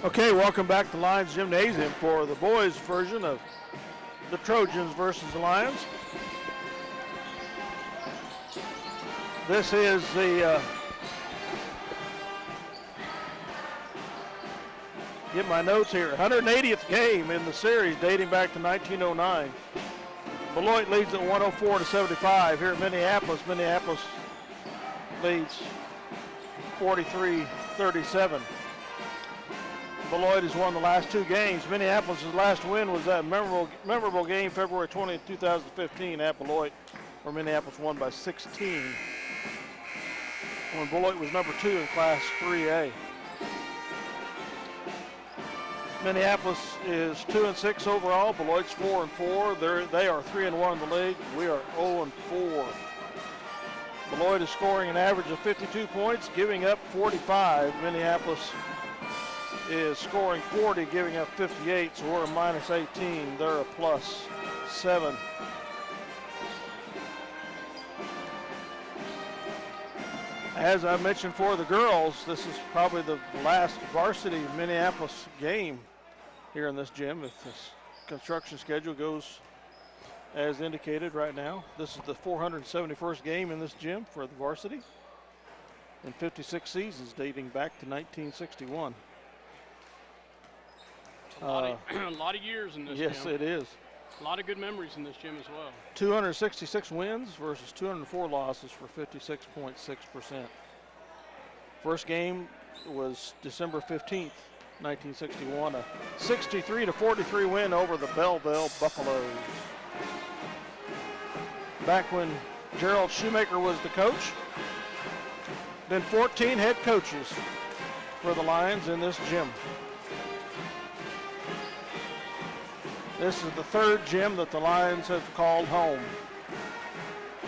Okay, welcome back to Lions Gymnasium for the boys' version of the Trojans versus the Lions. This is the, get my notes here, 180th game in the series dating back to 1909. Beloit leads at 104-75 here at Minneapolis. Minneapolis leads 43-37. Beloit has won the last two games. Minneapolis' last win was that memorable game February 20th, 2015 at Beloit, where Minneapolis won by 16. When Beloit was number 2 in Class 3A. Minneapolis is 2-6 overall. Beloit's 4-4. They are 3-1 in the league. We are 0-4. Beloit is scoring an average of 52 points, giving up 45. Minneapolis is scoring 40, giving up 58, so we're a minus 18. They're a plus 7. As I mentioned for the girls, this is probably the last varsity Minneapolis game here in this gym if this construction schedule goes as indicated right now. This is the 471st game in this gym for the varsity in 56 seasons dating back to 1961. A lot of years in this gym. Yes, it is. A lot of good memories in this gym as well. 266 wins versus 204 losses for 56.6%. First game was December 15th, 1961, a 63-43 win over the Belleville Buffaloes. Back when Gerald Shoemaker was the coach. Been 14 head coaches for the Lions in this gym. This is the third gym that the Lions have called home.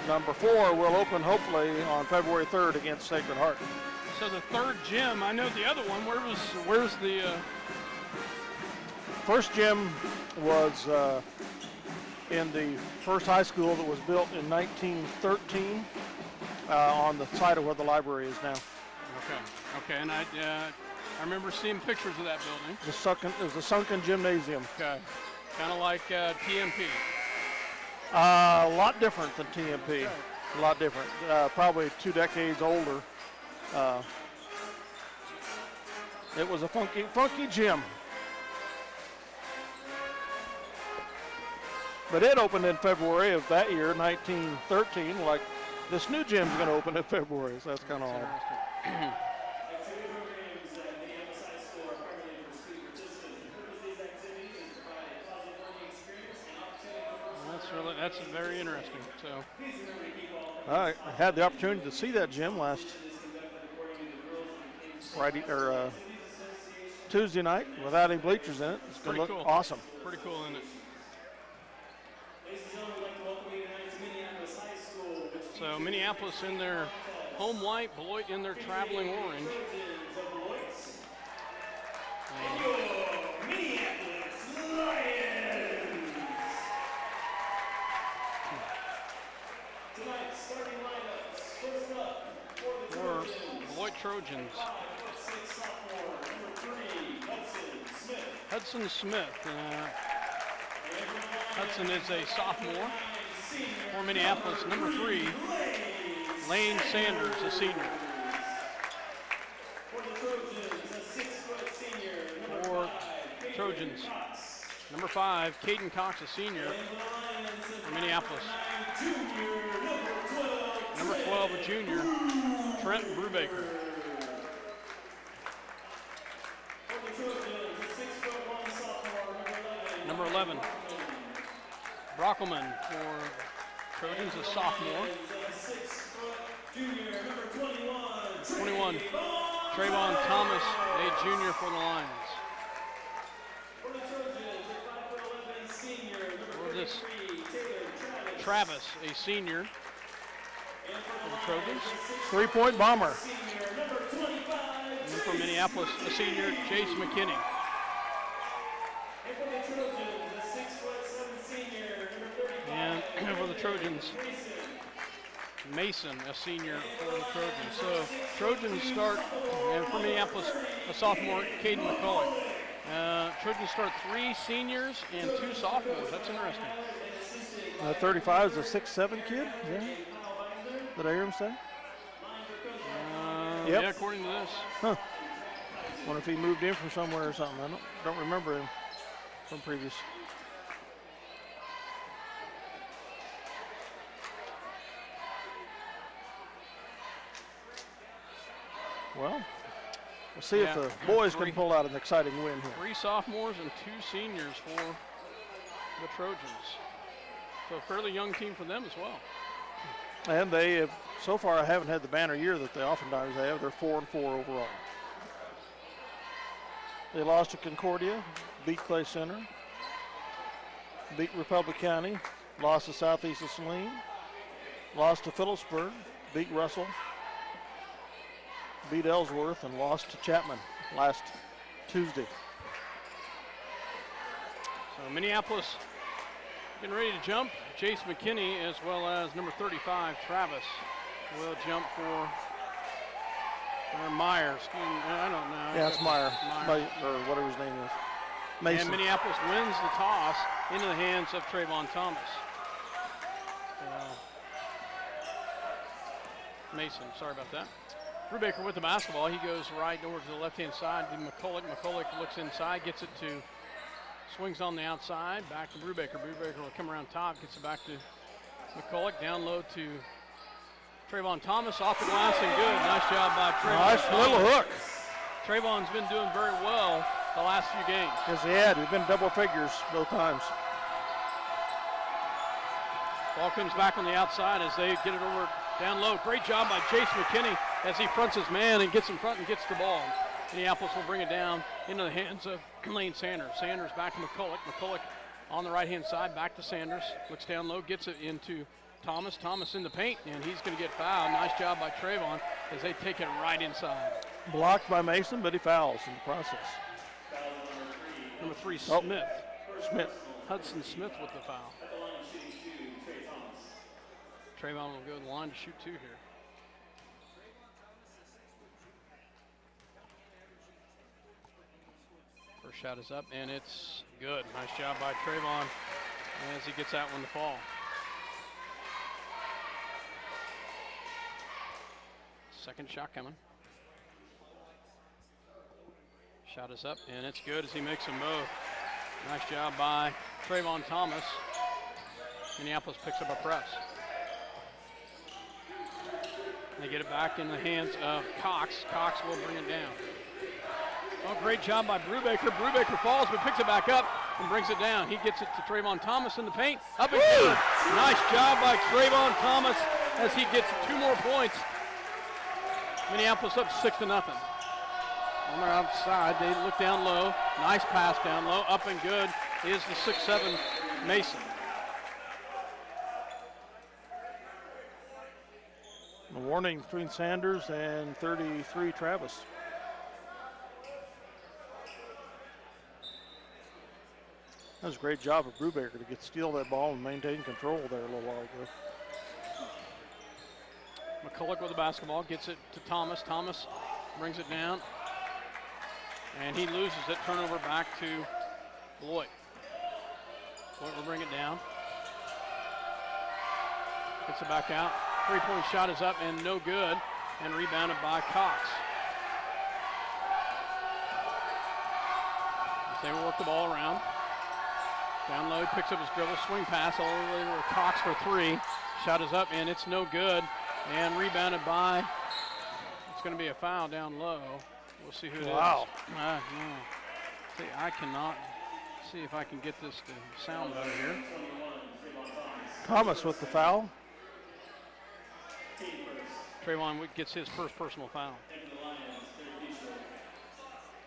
Number 4 will open hopefully on February 3rd against Sacred Heart. So the third gym, I know the other one. Where's the? First gym was in the first high school that was built in 1913 on the site of where the library is now. Okay, and I remember seeing pictures of that building. It was a sunken gymnasium. Okay. Kind of like TMP. A lot different than TMP. Okay. A lot different. Probably 2 decades older. It was a funky gym. But it opened in February of that year, 1913. Like this new gym's going to open in February, so that's kind of odd. That's very interesting. So I had the opportunity to see that gym last Tuesday night without any bleachers in it. It's going to look awesome. Pretty cool, isn't it? So Minneapolis in their home white, Beloit in their traveling orange. Beloit Trojans. Hudson Smith. Hudson is a sophomore for Minneapolis. Number 3, Lane Sanders, a senior. For Trojans. Number 5, Caden Cox, a senior for Minneapolis. Number 12, a junior, Trent Brubaker. Number 11, Brockelman for Trojans, a sophomore. 21, Trayvon Thomas, a junior for the Lions. For this, Travis, a senior for the Trojans. 3-point bomber. And then from Minneapolis, a senior, Chase McKinney. And for the Trojans, Mason, a senior for the Trojans. So Trojans start, and for Minneapolis, a sophomore, Caden McCulloch. Trojans start 3 seniors and 2 sophomores. That's interesting. 35 is a 6'7" kid. Yeah. Did I hear him say? Yep. Yeah, according to this. Huh. Wonder if he moved in from somewhere or something. I don't remember him from previous. Well, we'll see if the boys can pull out an exciting win here. 3 sophomores and 2 seniors for the Trojans. So a fairly young team for them as well. And they have, so far, haven't had the banner year that they oftentimes have. They're 4-4 overall. They lost to Concordia, beat Clay Center, beat Republic County, lost to Southeast of Saline, lost to Phillipsburg, beat Russell, beat Ellsworth, and lost to Chapman last Tuesday. So Minneapolis getting ready to jump. Jace McKinney as well as number 35, Travis, will jump for Meyer. I don't know. Yeah, it's Meyer, or whatever his name is. Mason. And Minneapolis wins the toss into the hands of Trayvon Thomas. Mason, sorry about that. Brubaker with the basketball. He goes right over to the left-hand side to McCulloch. McCulloch looks inside, gets it to, swings on the outside, back to Brubaker. Brubaker will come around top, gets it back to McCulloch, down low to Trayvon Thomas, off the glass and good. Nice job by Trayvon. Nice little hook. Trayvon's been doing very well the last few games. Yes, he had. He's been double figures both times. Ball comes back on the outside as they get it over down low. Great job by Jace McKinney as he fronts his man and gets in front and gets the ball. Minneapolis will bring it down into the hands of Lane Sanders. Sanders back to McCulloch. McCulloch on the right-hand side, back to Sanders. Looks down low, gets it into Thomas. Thomas in the paint, and he's going to get fouled. Nice job by Trayvon as they take it right inside. Blocked by Mason, but he fouls in the process. Number 3, Smith. Smith. Hudson Smith with the foul. Trayvon will go to the line to shoot 2 here. First shot is up, and it's good. Nice job by Trayvon as he gets that one to fall. Second shot coming. Shot is up, and it's good as he makes them both. Nice job by Trayvon Thomas. Minneapolis picks up a press. They get it back in the hands of Cox. Cox will bring it down. Oh, great job by Brubaker. Brubaker falls but picks it back up and brings it down. He gets it to Trayvon Thomas in the paint. Up and good. Nice job by Trayvon Thomas as he gets 2 more points. Minneapolis up 6-0. On their outside, they look down low. Nice pass down low. Up and good is the 6'7" Mason. A warning between Sanders and 33 Travis. That was a great job of Brubaker to steal that ball and maintain control there a little while ago. McCulloch with the basketball, gets it to Thomas. Thomas brings it down, and he loses it. Turnover back to Beloit. Beloit will bring it down. Gets it back out. 3-point shot is up and no good, and rebounded by Cox. They will work the ball around. Down low, he picks up his dribble, swing pass all the way to Cox for 3. Shot is up and it's no good, and rebounded by, it's going to be a foul down low. We'll see who it is. Wow. See, I cannot see if I can get this to sound better here. Thomas with the foul. Trayvon gets his first personal foul.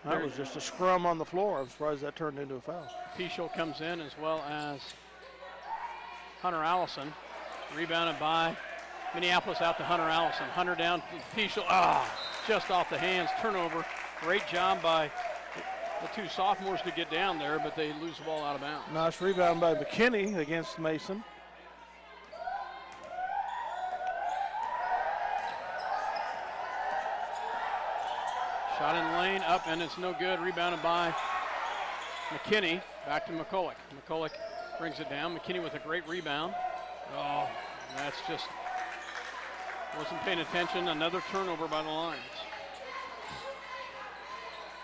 That was just a scrum on the floor. I'm surprised that turned into a foul. Pichel comes in as well as Hunter Allison. Rebounded by Minneapolis out to Hunter Allison. Hunter down to Pichel. Just off the hands. Turnover. Great job by the 2 sophomores to get down there, but they lose the ball out of bounds. Nice rebound by McKinney against Mason. up, and it's no good. Rebounded by McKinney. Back to McCulloch. McCulloch brings it down. McKinney with a great rebound. Oh, that's just, wasn't paying attention. Another turnover by the Lions.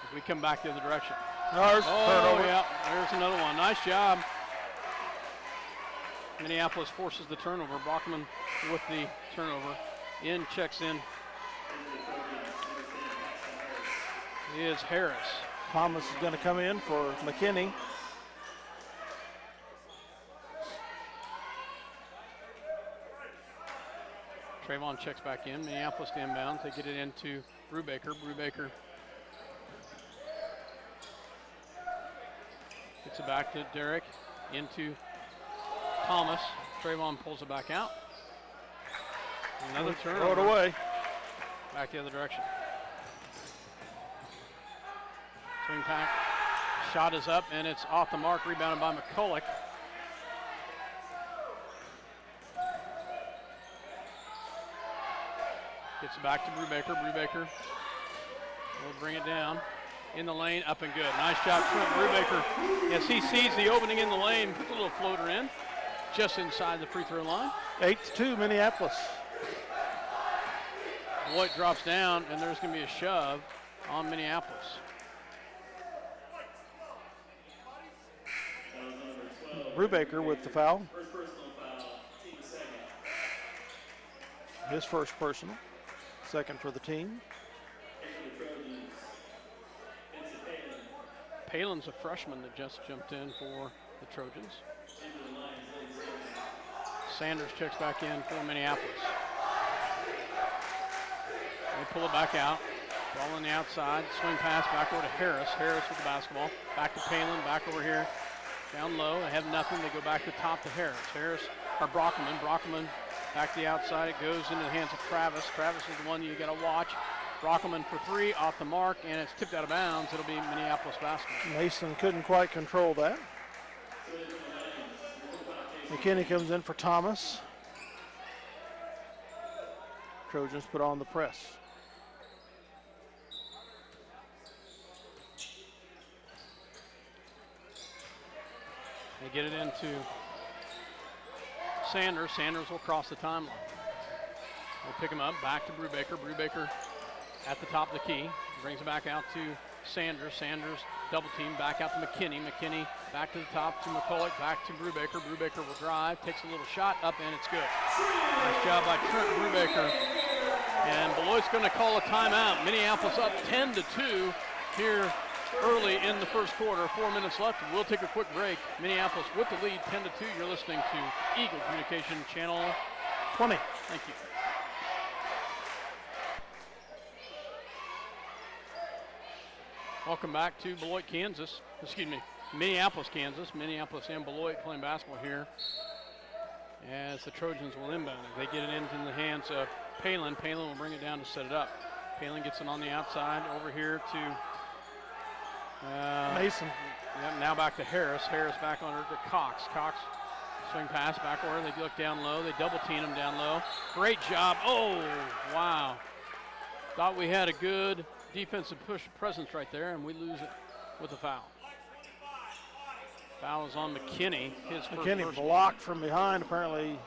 As we come back the other direction. Turnover. Yeah, there's another one. Nice job. Minneapolis forces the turnover. Brockman with the turnover. Checks in is Harris. Thomas is going to come in for McKinney. Trayvon checks back in. Minneapolis to inbound. They get it into Brubaker. Brubaker gets it back to Derek. Into Thomas. Trayvon pulls it back out. Another turnover. Throw it away. Back the other direction. Swing pack. Shot is up, and it's off the mark. Rebounded by McCulloch. Gets it back to Brubaker. Brubaker will bring it down. In the lane, up and good. Nice job, Trent Brubaker. As he sees the opening in the lane, puts a little floater in, just inside the free throw line. 8-2 Minneapolis. Beloit drops down, and there's going to be a shove on Minneapolis. Brubaker with the foul. His first personal. Second for the team. Palin's a freshman that just jumped in for the Trojans. Sanders checks back in for Minneapolis. They pull it back out. Ball on the outside. Swing pass back over to Harris. Harris with the basketball. Back to Palin. Back over here. Down low. They have nothing. They go back to top to Harris. Harris, or Brockman. Brockman back to the outside. It goes into the hands of Travis. Travis is the one you got to watch. Brockman for three, off the mark, and it's tipped out of bounds. It'll be Minneapolis basketball. Mason couldn't quite control that. McKinney comes in for Thomas. Trojans put on the press. They get it into Sanders. Sanders will cross the timeline. We'll pick him up, back to Brubaker. Brubaker at the top of the key. Brings it back out to Sanders. Sanders double team, back out to McKinney. McKinney back to the top to McCulloch, back to Brubaker. Brubaker will drive, takes a little shot up, and it's good. Nice job by Trent Brubaker. And Beloit's going to call a timeout. Minneapolis up 10-2 here early in the first quarter. 4 minutes left. We'll take a quick break. Minneapolis with the lead, 10-2. You're listening to Eagle Communication Channel 20. Thank you. Welcome back to Beloit, Kansas. Excuse me, Minneapolis, Kansas. Minneapolis and Beloit playing basketball here as the Trojans will inbound it. They get it into the hands of Palin. Palin will bring it down to set it up. Palin gets it on the outside over here to Mason. Yeah, now back to Harris. Harris back on her to Cox. Cox swing pass back over. They look down low. They double team him down low. Great job. Oh, wow. Thought we had a good defensive push presence right there, and we lose it with a foul. Foul is on McKinney. His first McKinney personal. blocked from behind. Apparently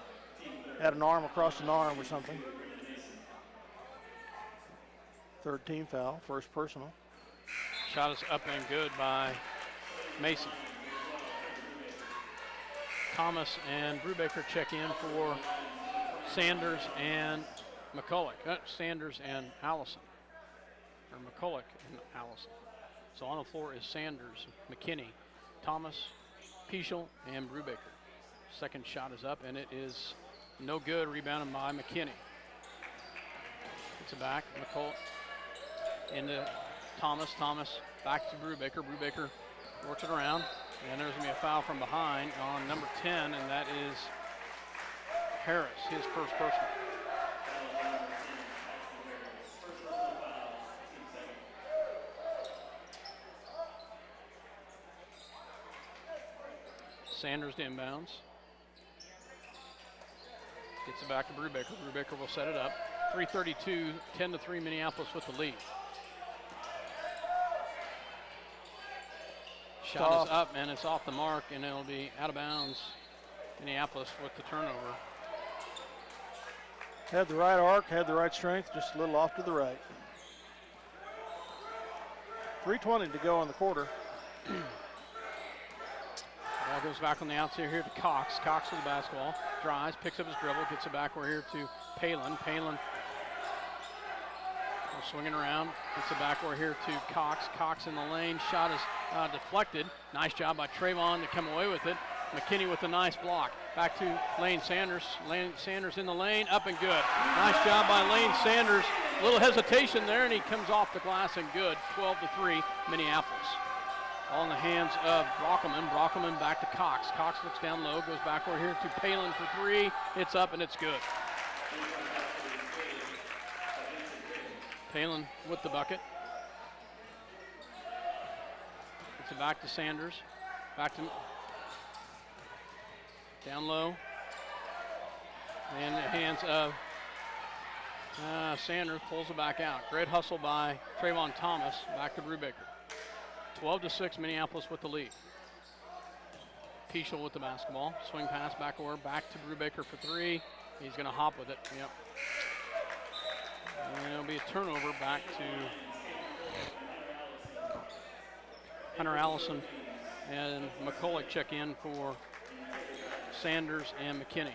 had an arm across an arm or something. Third team foul, first personal. Shot is up and good by Mason. Thomas and Brubaker check in for Sanders and McCulloch. Sanders and Allison. Or McCulloch and Allison. So on the floor is Sanders, McKinney, Thomas, Peschel, and Brubaker. Second shot is up, and it is no good. Rebounded by McKinney. Gets it back. McCulloch into Thomas. Thomas back to Brubaker. Brubaker works it around. And there's going to be a foul from behind on number 10, and that is Harris, his first personal. Sanders to inbounds. Gets it back to Brubaker. Brubaker will set it up. 3:32, 10-3 Minneapolis with the lead. Shot is up, and it's off the mark, and it'll be out of bounds. Minneapolis with the turnover. Had the right arc, had the right strength, just a little off to the right. 3:20 to go in the quarter. Ball goes back on the outside here to Cox. Cox with the basketball. Drives, picks up his dribble, gets it back. We're here to Palin. Palin swinging around, gets it back. We're here to Cox. Cox in the lane. Shot is deflected. Nice job by Trayvon to come away with it. McKinney with a nice block. Back to Lane Sanders. Lane Sanders in the lane, up and good. Nice job by Lane Sanders. A little hesitation there, and he comes off the glass and good. 12-3, Minneapolis. All in the hands of Brockelman. Brockelman back to Cox. Cox looks down low, goes backward here to Palin for three. It's up and it's good. Palin with the bucket. Gets it back to Sanders. Back to down low. In the hands of Sanders, pulls it back out. Great hustle by Trayvon Thomas. Back to Brubaker. 12-6, Minneapolis with the lead. Peschel with the basketball. Swing pass backward, back to Brubaker for three. He's going to hop with it. Yep. And it'll be a turnover back to Hunter Allison, and McCulloch check in for Sanders and McKinney.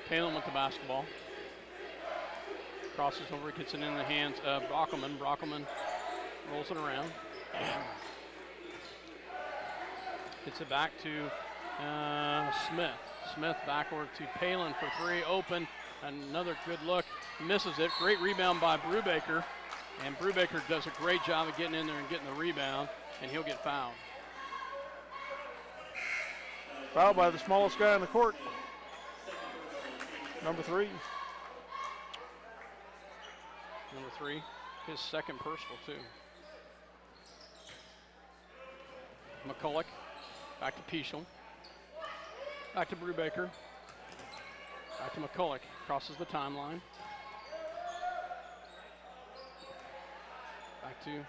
Palin with the basketball. Crosses over, gets it in the hands of Brockelman. Brockelman rolls it around. Gets it back to Smith. Smith backward to Palin for three. Open. Another good look. Misses it. Great rebound by Brubaker. And Brubaker does a great job of getting in there and getting the rebound. And he'll get fouled. Fouled by the smallest guy on the court. Number 3. Number 3. His second personal, too. McCulloch. Back to Peschel. Back to Brubaker. Back to McCulloch. Crosses the timeline. Back to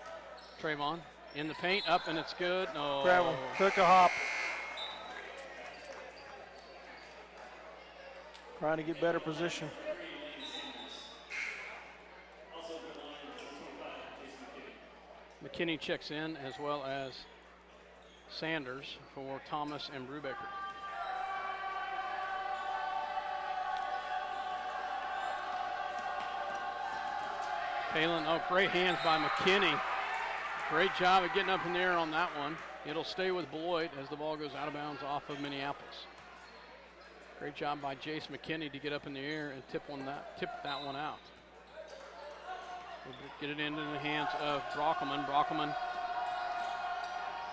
Trayvon. In the paint. Up and it's good. No. Gravel. Took a hop. Trying to get better position. McKinney checks in as well as Sanders for Thomas and Brubaker. Palin, oh, great hands by McKinney. Great job of getting up in the air on that one. It'll stay with Beloit as the ball goes out of bounds off of Minneapolis. Great job by Jace McKinney to get up in the air and tip that one out. We'll get it into the hands of Brockelman. Brockelman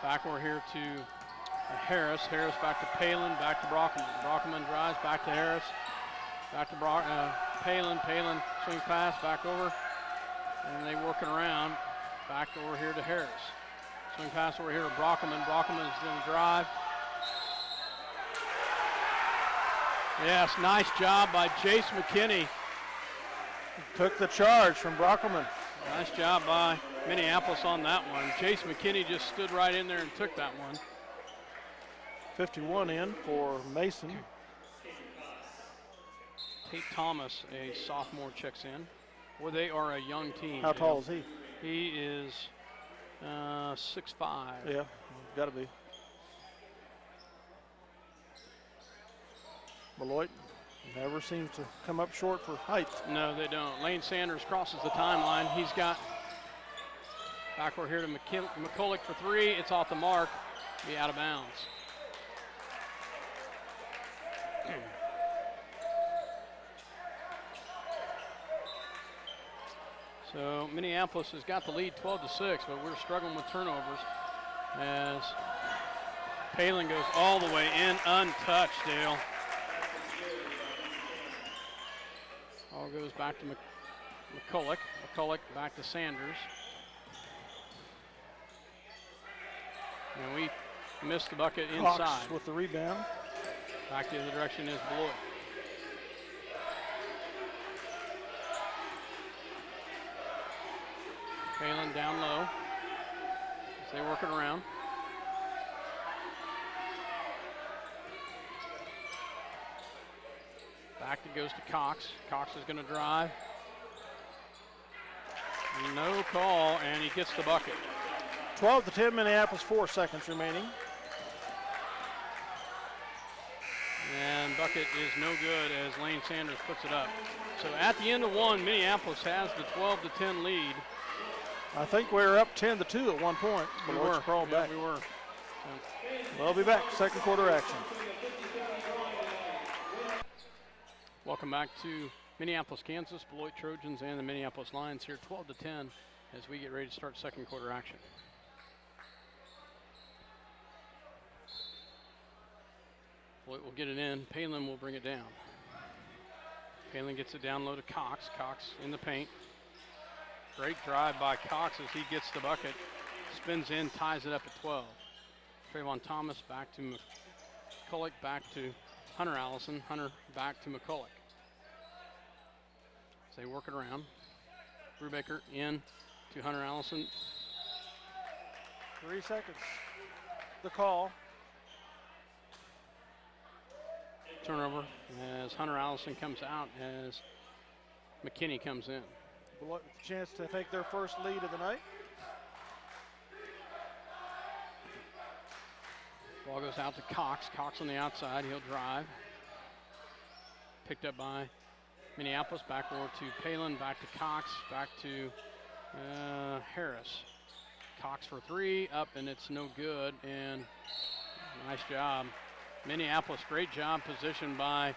backward here to Harris. Harris back to Palin, back to Brockelman. Brockelman drives back to Harris. Back to Palin. Palin swing pass back over. And they work it around. Back over here to Harris. Swing pass over here to Brockelman. Brockelman is going to drive. Yes, nice job by Jace McKinney. Took the charge from Brockelman. Nice job by Minneapolis on that one. Jace McKinney just stood right in there and took that one. 51 in for Mason. Tate Thomas, a sophomore, checks in. Well, they are a young team. How tall is he? He is 6'5". Yeah, got to be. Beloit never seems to come up short for height. No, they don't. Lane Sanders crosses the timeline. He's got backward here to McCulloch for three. It's off the mark. Be out of bounds. So Minneapolis has got the lead 12-6, but we're struggling with turnovers as Palin goes all the way in untouched, Dale. All goes back to McCulloch. McCulloch back to Sanders. And we missed the bucket inside. Cox with the rebound. Back the other direction is Beloit. Palin down low as they work it around. Back it goes to Cox. Cox is going to drive. No call, and he gets the bucket. 12-10 Minneapolis, 4 seconds remaining. And bucket is no good as Lane Sanders puts it up. So at the end of one, Minneapolis has the 12-10 lead. I think we were up 10-2 at one point. We Beloit's were. crawled back. We were. We'll be back. Second quarter action. Welcome back to Minneapolis, Kansas, Beloit Trojans and the Minneapolis Lions here 12-10 as we get ready to start second quarter action. Beloit will get it in. Palin will bring it down. Palin gets it down low to Cox. Cox in the paint. Great drive by Cox as he gets the bucket. Spins in, ties it up at 12. Trayvon Thomas back to McCulloch, back to Hunter Allison. Hunter back to McCulloch. As they work it around. Brubaker in to Hunter Allison. 3 seconds. The call. Turnover as Hunter Allison comes out as McKinney comes in. Beloit with a chance to take their first lead of the night. Ball goes out to Cox. Cox on the outside. He'll drive. Picked up by Minneapolis. Back over to Palin. Back to Cox. Back to Harris. Cox for three. Up, and it's no good. And nice job. Minneapolis, great job positioned by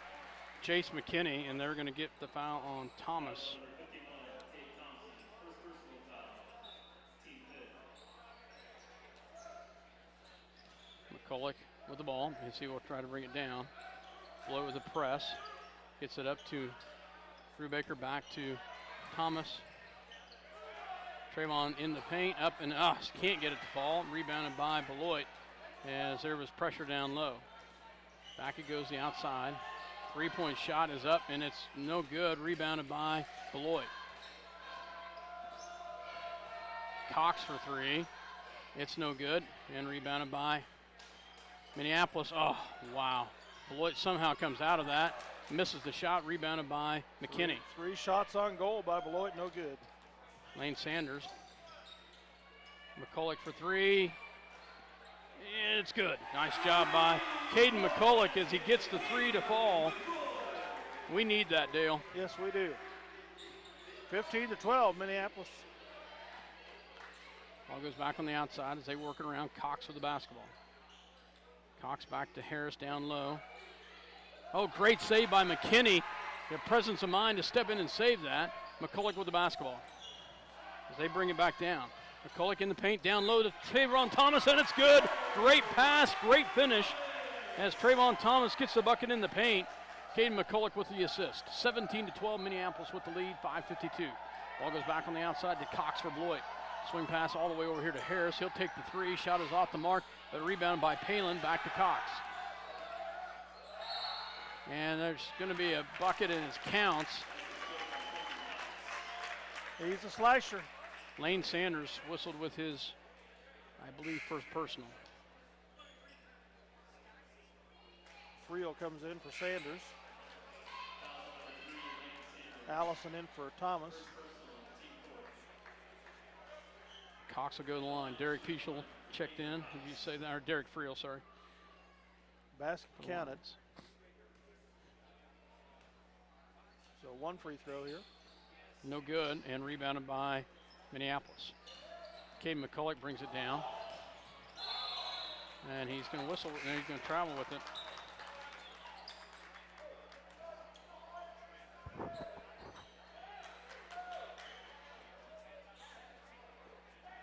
Chase McKinney, and they're going to get the foul on Thomas. McCulloch with the ball. You see, we'll try to bring it down. Beloit with the press. Gets it up to Brubaker, back to Thomas. Trayvon in the paint, up and can't get it to fall. Rebounded by Beloit as there was pressure down low. Back it goes the outside. Three-point shot is up and it's no good. Rebounded by Beloit. Cox for three. It's no good and rebounded by Minneapolis. Oh, wow. Beloit somehow comes out of that. Misses the shot, rebounded by McKinney. Three shots on goal by Beloit, no good. Lane Sanders. McCulloch for three. It's good. Nice job by Caden McCulloch as he gets the three to fall. We need that, Dale. Yes, we do. 15-12, Minneapolis. Ball goes back on the outside as they work it around. Cox with the basketball. Cox back to Harris down low. Oh, great save by McKinney. The presence of mind to step in and save that. McCulloch with the basketball as they bring it back down. McCulloch in the paint, down low to Trayvon Thomas, and it's good. Great pass, great finish as Trayvon Thomas gets the bucket in the paint. Caden McCulloch with the assist. 17-12, Minneapolis with the lead, 5:52. Ball goes back on the outside to Cox for Beloit. Swing pass all the way over here to Harris. He'll take the three. Shot is off the mark, but rebounded by Palin. Back to Cox. And there's going to be a bucket and it counts. He's a slasher. Lane Sanders whistled with his, I believe, first personal. Friel comes in for Sanders. Allison in for Thomas. Cox will go to the line. Derek Peschel checked in. Did you say that? Or Derek Friel, sorry. Basket counted. So one free throw here. No good, and rebounded by Minneapolis. Caden McCulloch brings it down. And he's going to whistle, and he's going to travel with it.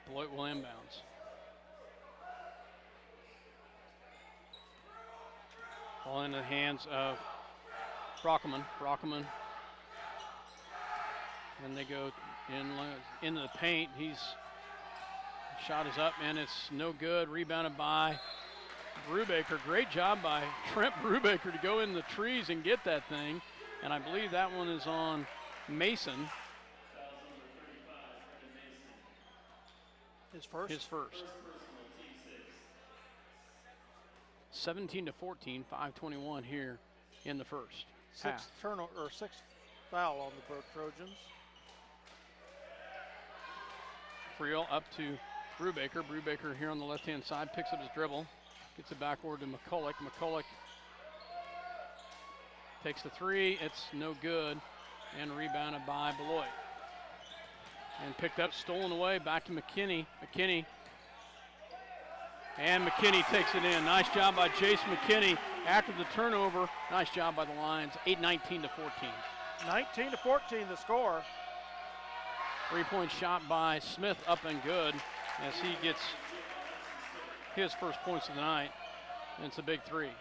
Beloit will inbounds. Ball into the hands of Brockelman. Brockelman. And they go into the paint. Shot is up and it's no good. Rebounded by Brubaker. Great job by Trent Brubaker to go in the trees and get that thing. And I believe that one is on Mason. His first? His first. 17-14, 5:21 here in the first. Sixth foul on the Trojans. Friel up to Brubaker. Brubaker here on the left-hand side picks up his dribble, gets it backward to McCulloch. McCulloch takes the three. It's no good, and rebounded by Beloit. And picked up, stolen away, back to McKinney. And McKinney takes it in. Nice job by Jason McKinney after the turnover. Nice job by the Lions. 19-14. 19-14 the score. 3-point shot by Smith, up and good, as he gets his first points of the night. And it's a big three.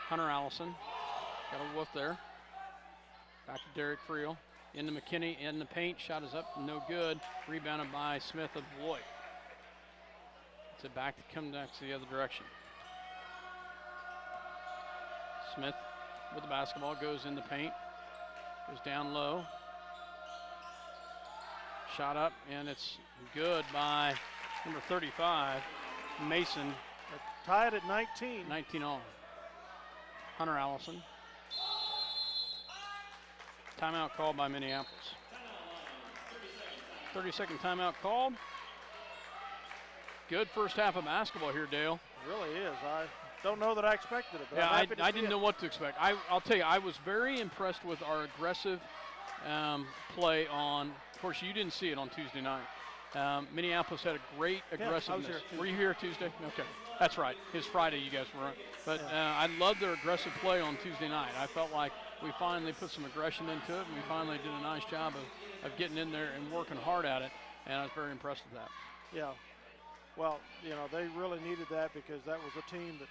Hunter Allison got a woof there. Back to Derek Friel. Into McKinney in the paint. Shot is up, no good. Rebounded by Smith of Beloit. It's a back to come back to the other direction. Smith with the basketball, goes in the paint. Goes down low. Shot up, and it's good by number 35, Mason. They're tied at 19. 19 all. Hunter Allison. Timeout called by Minneapolis. 30-second timeout called. Good first half of basketball here, Dale. It really is. I don't know that I expected it. But yeah, I didn't know what to expect. I'll tell you, I was very impressed with our aggressive play on. Of course, you didn't see it on Tuesday night. Minneapolis had a great aggressiveness. I was here Tuesday. Were you here Tuesday? Okay, that's right. His Friday, you guys were on. But I loved their aggressive play on Tuesday night. I felt like we finally put some aggression into it, and we finally did a nice job of getting in there and working hard at it, and I was very impressed with that. Yeah. Well, you know, they really needed that because that was a team that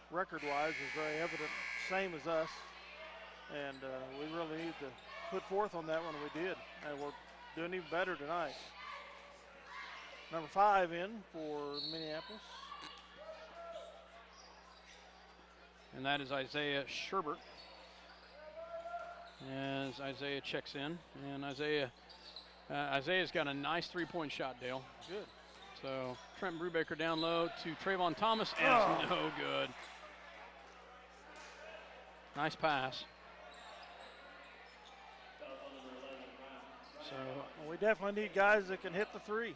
record-wise was very evident, same as us, and we really needed to put forth on that one, and we did, and we're doing even better tonight. Number 5 in for Minneapolis. And that is Isaiah Sherbert. As Isaiah checks in, and Isaiah's got a nice three-point shot, Dale. Good. So Trent Brubaker down low to Trayvon Thomas, and it's no good. Nice pass. So we definitely need guys that can hit the three.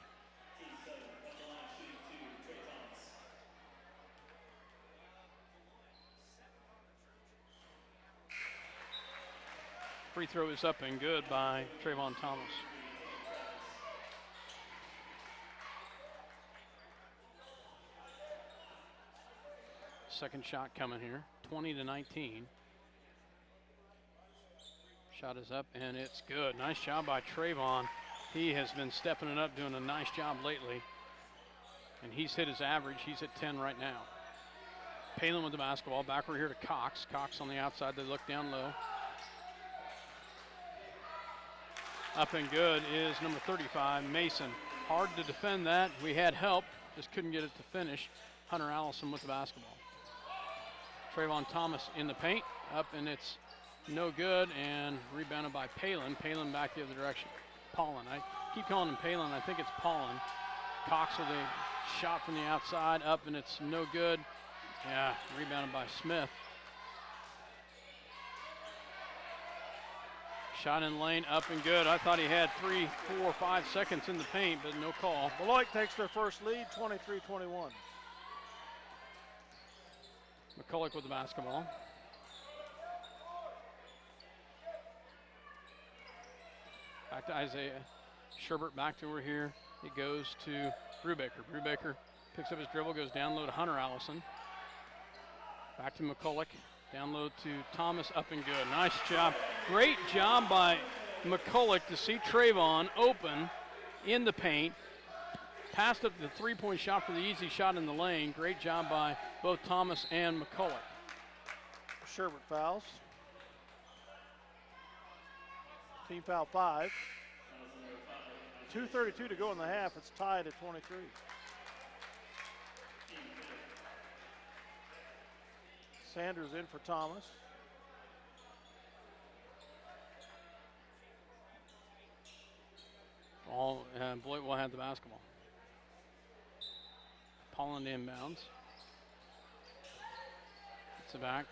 free throw is up and good by Trayvon Thomas. Second shot coming here, 20-19. Shot is up and it's good. Nice job by Trayvon. He has been stepping it up, doing a nice job lately. And he's hit his average. He's at 10 right now. Palin with the basketball. Backward here to Cox. Cox on the outside. They look down low. Up and good is number 35, Mason. Hard to defend that. We had help. Just couldn't get it to finish. Hunter Allison with the basketball. Trayvon Thomas in the paint. Up and it's no good, and rebounded by Palin. Palin back the other direction. Paulin. I keep calling him Palin. I think it's Paulin. Cox with a shot from the outside. Up and it's no good. Yeah, rebounded by Smith. Shot in lane, up and good. I thought he had 3, 4, 5 seconds in the paint, but no call. Beloit takes their first lead, 23-21. McCulloch with the basketball. Back to Isaiah. Sherbert back to over here. It goes to Brubaker. Brubaker picks up his dribble, goes down low to Hunter Allison. Back to McCulloch. Down low to Thomas, up and good. Nice job. Great job by McCulloch to see Trayvon open in the paint. Passed up the three-point shot for the easy shot in the lane. Great job by both Thomas and McCulloch. Sherbert fouls. Team foul 5. 2:32 to go in the half. It's tied at 23. Sanders in for Thomas. Ball Beloit will have the basketball. Pollen inbounds. It's a back.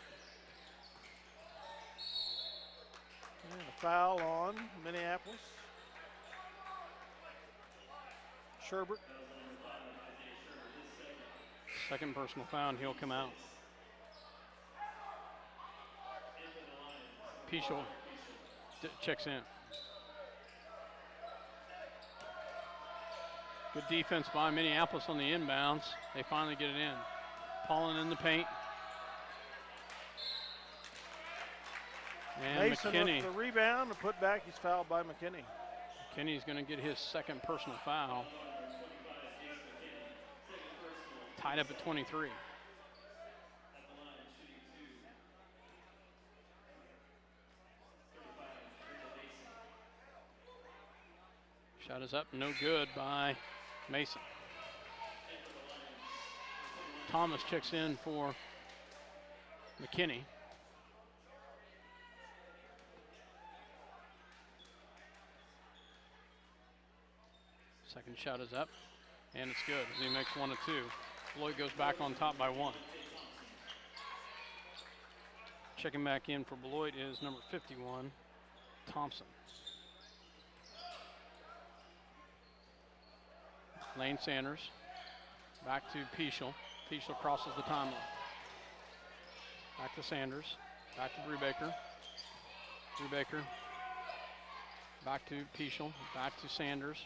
And a foul on Minneapolis. Sherbert. Second personal foul, and he'll come out. Pichel checks in. Good defense by Minneapolis on the inbounds. They finally get it in. Pollen in the paint. And Mason McKinney. with the rebound and put back. He's fouled by McKinney. McKinney's going to get his second personal foul. Tied up at 23. Shot is up, no good by Mason. Thomas checks in for McKinney. Second shot is up, and it's good as he makes 1 of 2. Beloit goes back on top by 1. Checking back in for Beloit is number 51, Thompson. Lane Sanders, back to Pichel. Pichel crosses the timeline. Back to Sanders, back to Brubaker. Brubaker, back to Pichel, back to Sanders.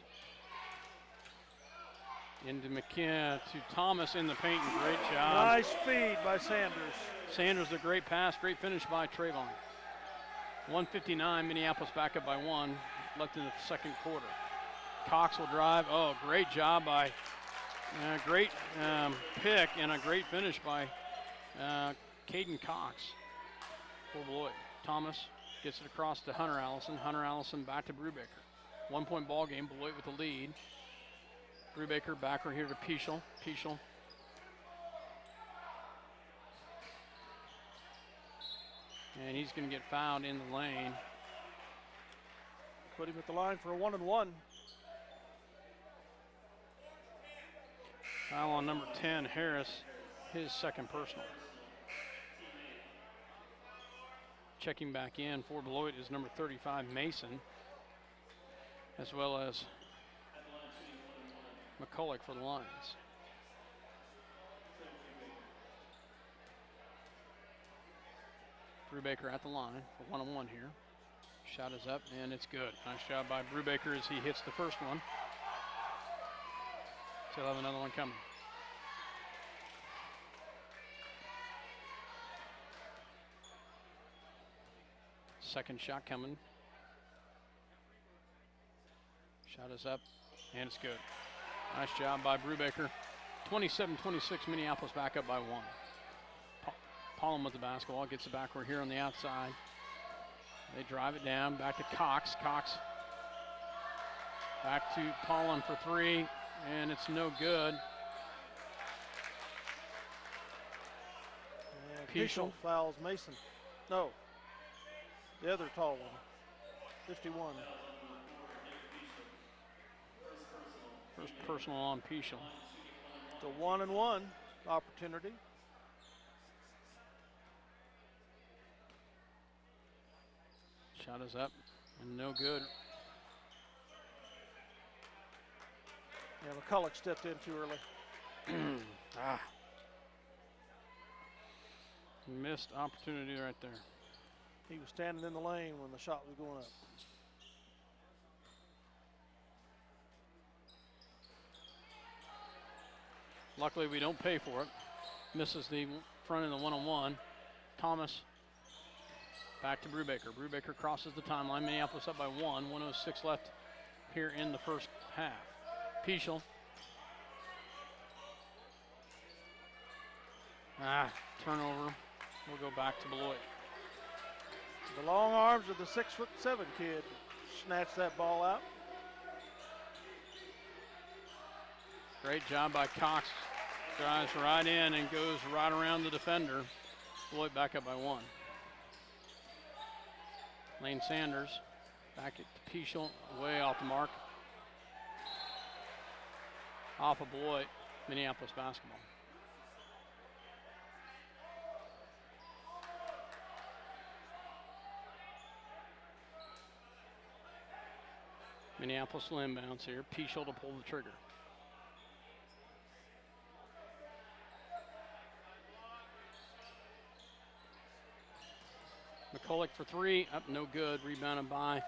Into McKinney, to Thomas in the paint, and great job. Nice feed by Sanders. Sanders, a great pass, great finish by Trayvon. 1:59, Minneapolis back up by 1, left in the second quarter. Cox will drive. Oh, great job by, great pick and a great finish by Caden Cox for Beloit. Thomas gets it across to Hunter Allison. Hunter Allison back to Brubaker. 1 point ball game, Beloit with the lead. Brubaker back right here to Pichel. Pichel. And he's going to get fouled in the lane. Put him at the line for a 1-and-1. Foul on number 10, Harris, his second personal. Checking back in for Beloit is number 35, Mason, as well as McCulloch for the Lions. Brubaker at the line for 1-on-1 here. Shot is up and it's good. Nice job by Brubaker as he hits the first one. So he'll have another one coming. Second shot coming. Shot is up and it's good. Nice job by Brubaker. 27-26, Minneapolis back up by 1. Pollen with the basketball, gets it backward here on the outside. They drive it down, back to Cox. Cox back to Pollen for 3, and it's no good. Pichel fouls Mason. No, the other tall one, 51. First personal on Pichel. It's a 1-and-1 opportunity. Shot is up and no good. Yeah, McCulloch stepped in too early. Missed opportunity right there. He was standing in the lane when the shot was going up. Luckily, we don't pay for it. Misses the front in the 1-on-1. Thomas back to Brubaker. Brubaker crosses the timeline. Minneapolis up by 1. 1:06 left here in the first half. Pichel. Turnover. We'll go back to Beloit. The long arms of the 6'7" kid snatched that ball out. Great job by Cox. Drives right in and goes right around the defender. Beloit back up by 1. Lane Sanders back at Pichel, way off the mark. off of Beloit, Minneapolis basketball. Minneapolis will inbounds here. Pichel to pull the trigger. McCulloch for three, up no good. Rebounded by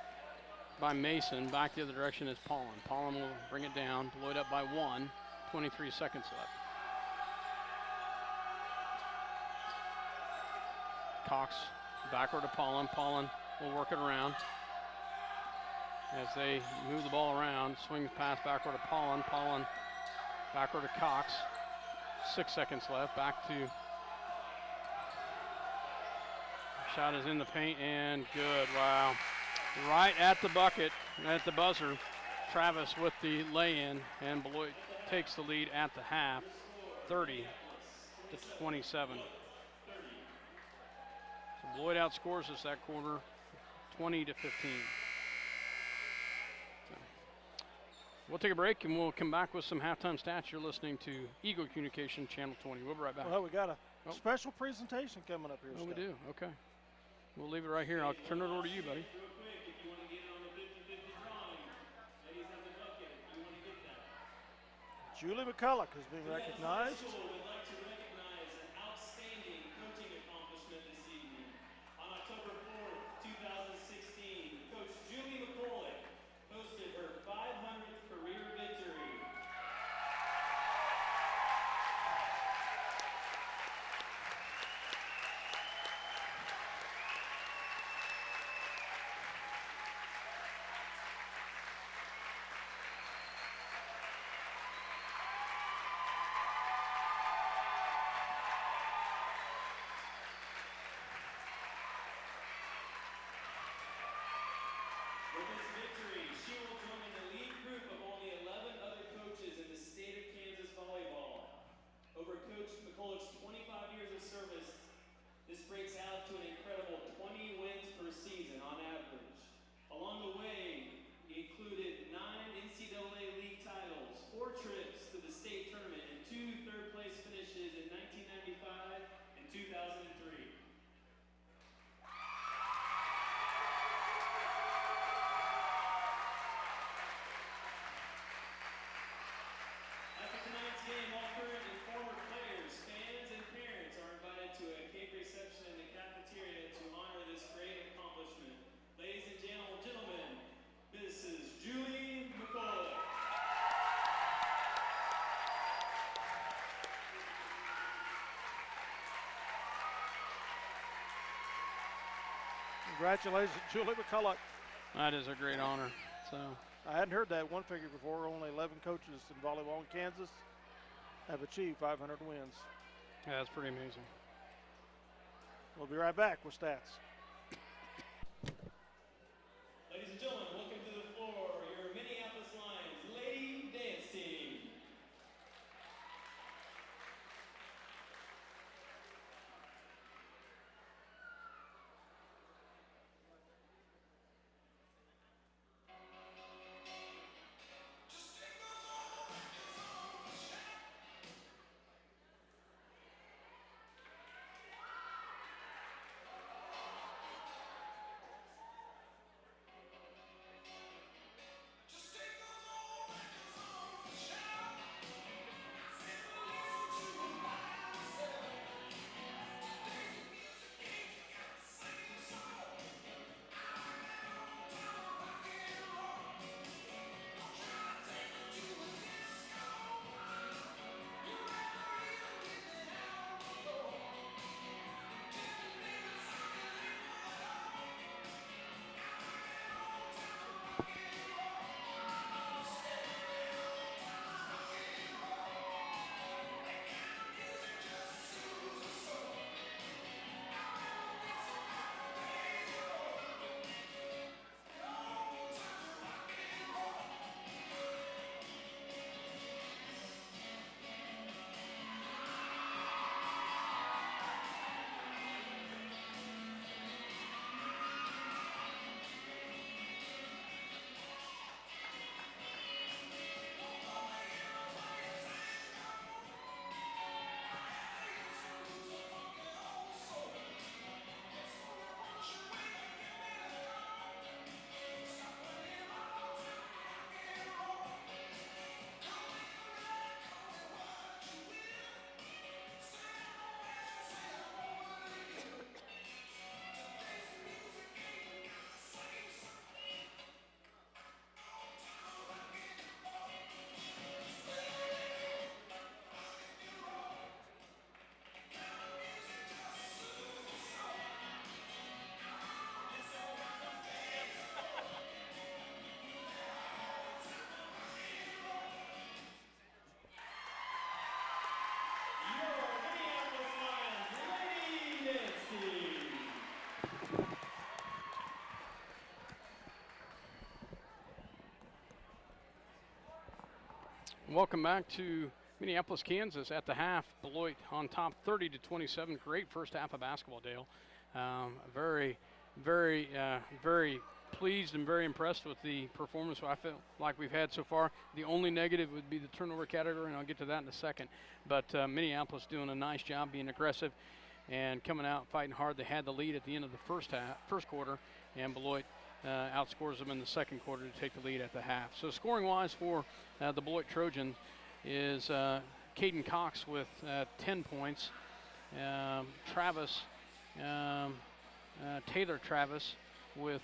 Mason. Back the other direction is Paulin. Paulin will bring it down. Beloit up by 1. 23 seconds left. Cox backward to Paulin. Paulin will work it around. As they move the ball around, swings pass backward to Paulin. Paulin backward to Cox. 6 seconds left. Back to. Shot is in the paint and good. Wow. Right at the bucket, at the buzzer. Travis with the lay-in, and Beloit takes the lead at the half, 30-27. So Beloit outscores us that quarter, 20-15. So we'll take a break and we'll come back with some halftime stats. You're listening to Eagle Communication Channel 20. We'll be right back. Well, we got a special presentation coming up here. Oh, we do. Okay. We'll leave it right here. I'll turn it over to you, buddy. Julie McCulloch is being recognized. Would like to recognize an outstanding coaching accomplishment this evening. On October 4th, 2016, Coach Julie McCulloch posted her 500th career victory. With this victory, she will join an elite group of only 11 other coaches in the state of Kansas volleyball. Over Coach McCulloch's 25 years of service, this breaks out to an incredible 20 wins per season on average. Along the way, he included 9 NCAA league titles, 4 trips to the state tournament, and 2 third-place finishes in 1995 and 2003. After tonight's game, all current and former players, fans, and parents are invited to a cake reception in the cafeteria to honor this great accomplishment. Ladies and gentlemen, Mrs. Julie McCulloch. Congratulations, Julie McCulloch. That is a great honor. So I hadn't heard that one figure before. Only 11 coaches in volleyball in Kansas have achieved 500 wins. yeah, that's pretty amazing. We'll be right back with stats. Ladies and gentlemen, welcome to the floor, your Minneapolis Lions Lady Dance Team. Welcome back to Minneapolis, Kansas. At the half, Beloit on top 30-27. Great first half of basketball, Dale. Very pleased and very impressed with the performance I feel like we've had so far. The only negative would be the turnover category, and I'll get to that in a second. But Minneapolis doing a nice job being aggressive and coming out fighting hard. They had the lead at the end of the first quarter, and Beloit outscores them in the second quarter to take the lead at the half. So scoring-wise for the Beloit Trojans is Caden Cox with 10 points. Taylor Travis with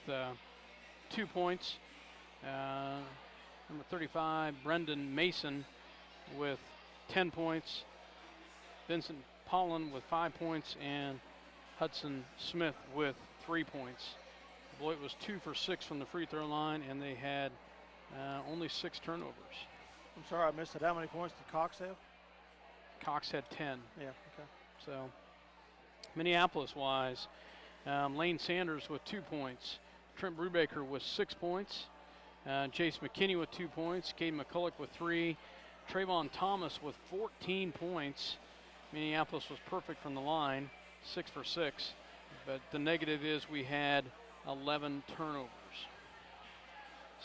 2 points. Number 35, Brendan Mason with 10 points. Vincent Pollan with 5 points, and Hudson Smith with 3 points. Beloit was 2 for 6 from the free throw line, and they had only 6 turnovers. I'm sorry, I missed it. How many points did Cox have? Cox had 10. Yeah, okay. So Minneapolis-wise, Lane Sanders with 2 points. Trent Brubaker with 6 points. Jace McKinney with 2 points. Caden McCulloch with 3. Trayvon Thomas with 14 points. Minneapolis was perfect from the line, 6 for 6. But the negative is we had 11 turnovers.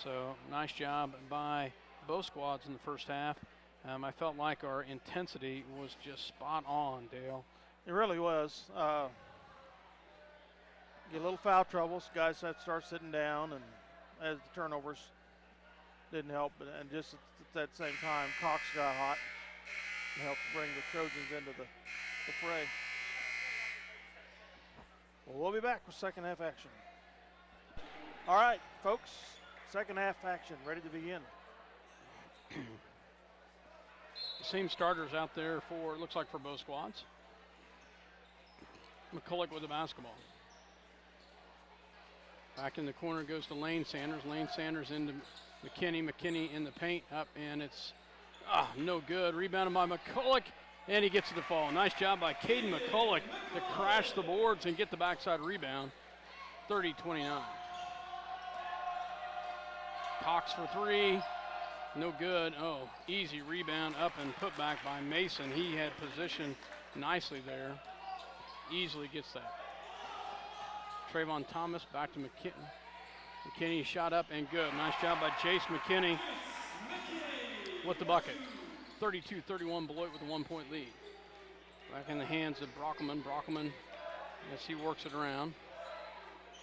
So nice job by both squads in the first half. I felt like our intensity was just spot on, Dale. It really was. Get a little foul trouble, so guys had to start sitting down, and as the turnovers didn't help, and just at that same time, Cox got hot and helped bring the Trojans into the fray. Well, we'll be back with second half action. All right, folks, second half action ready to begin. Same starters out there for, looks like for both squads. McCulloch with the basketball. Back in the corner goes to Lane Sanders. Lane Sanders into McKinney. McKinney in the paint, up, and it's no good. Rebounded by McCulloch, and he gets the fall. Nice job by Caden McCulloch to crash the boards and get the backside rebound. 30-29. Cox for 3. No good. Oh, easy rebound up and put back by Mason. He had position nicely there. Easily gets that. Trayvon Thomas back to McKinney. McKinney shot up and good. Nice job by Jace McKinney with the bucket. 32-31, Beloit with a 1-point lead. Back in the hands of Brockman. Brockman, as he works it around.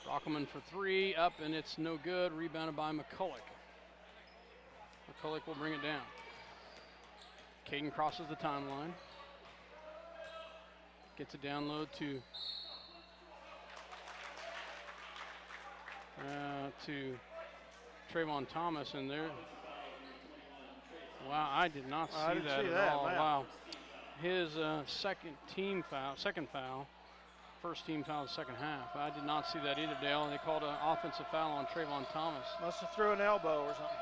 Brockman for 3, up, and it's no good. Rebounded by McCulloch. McCulloch will bring it down. Caden crosses the timeline. Gets a download to Trayvon Thomas, and there. Wow, I did not see that at all. Wow. His second foul. First team foul in the second half. I did not see that either, Dale. They called an offensive foul on Trayvon Thomas. Must have threw an elbow or something.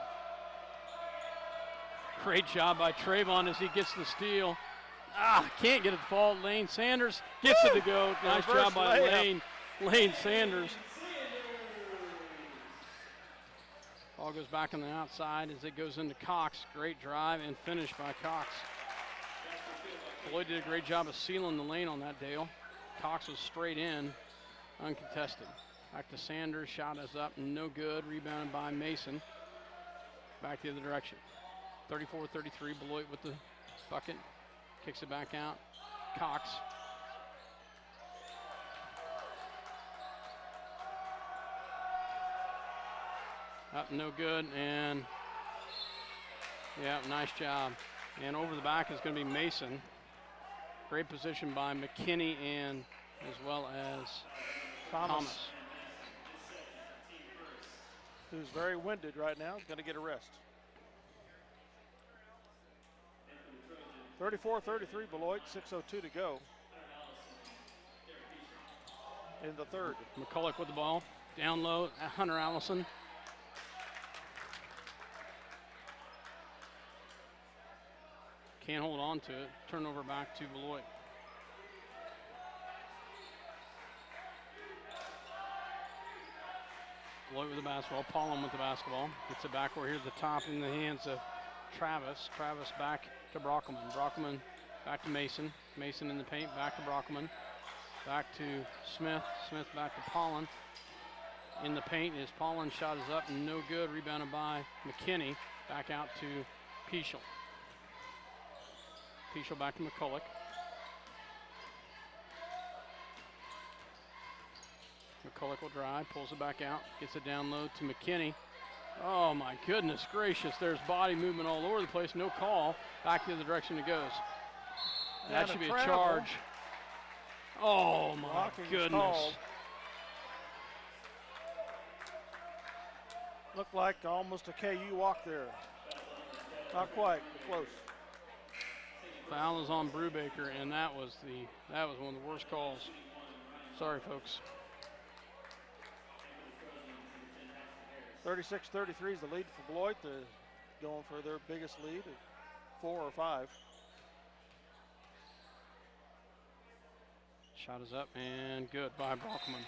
Great job by Trayvon as he gets the steal. Can't get it to fall. Lane Sanders gets it to go. Nice job by Lane Sanders. Ball goes back on the outside as it goes into Cox. Great drive and finish by Cox. Beloit did a great job of sealing the lane on that, Dale. Cox was straight in, uncontested. Back to Sanders, shot is up, no good. Rebounded by Mason. Back the other direction. 34-33, Beloit with the bucket. Kicks it back out. Cox. Up, no good, and yeah, nice job. And over the back is going to be Mason. Great position by McKinney and as well as Thomas. Who's very winded right now, is going to get a rest. 34-33 Beloit, 6:02 to go in the third. McCulloch with the ball. Down low, Hunter Allison. Can't hold on to it. Turnover back to Beloit. Beloit with the basketball. Pollan with the basketball. Gets it back over here at the top in the hands of Travis. Travis back to Brockelman. Brockelman back to Mason. Mason in the paint, back to Brockelman. Back to Smith. Smith back to Pollen. In the paint is Pollen. Shot is up, no good. Rebounded by McKinney. Back out to Peschel. Peschel back to McCulloch. McCulloch will drive, pulls it back out, gets it down low to McKinney. Oh my goodness gracious, there's body movement all over the place, no call. Back the other direction it goes. That should be a charge. Oh my Blocking is goodness. called. Looked like almost a KU walk there. Not quite, but close. Foul is on Brubaker, and that was one of the worst calls. Sorry, folks. 36-33 is the lead for Beloit. They're going for their biggest lead at 4 or 5. Shot is up and good by Brockman.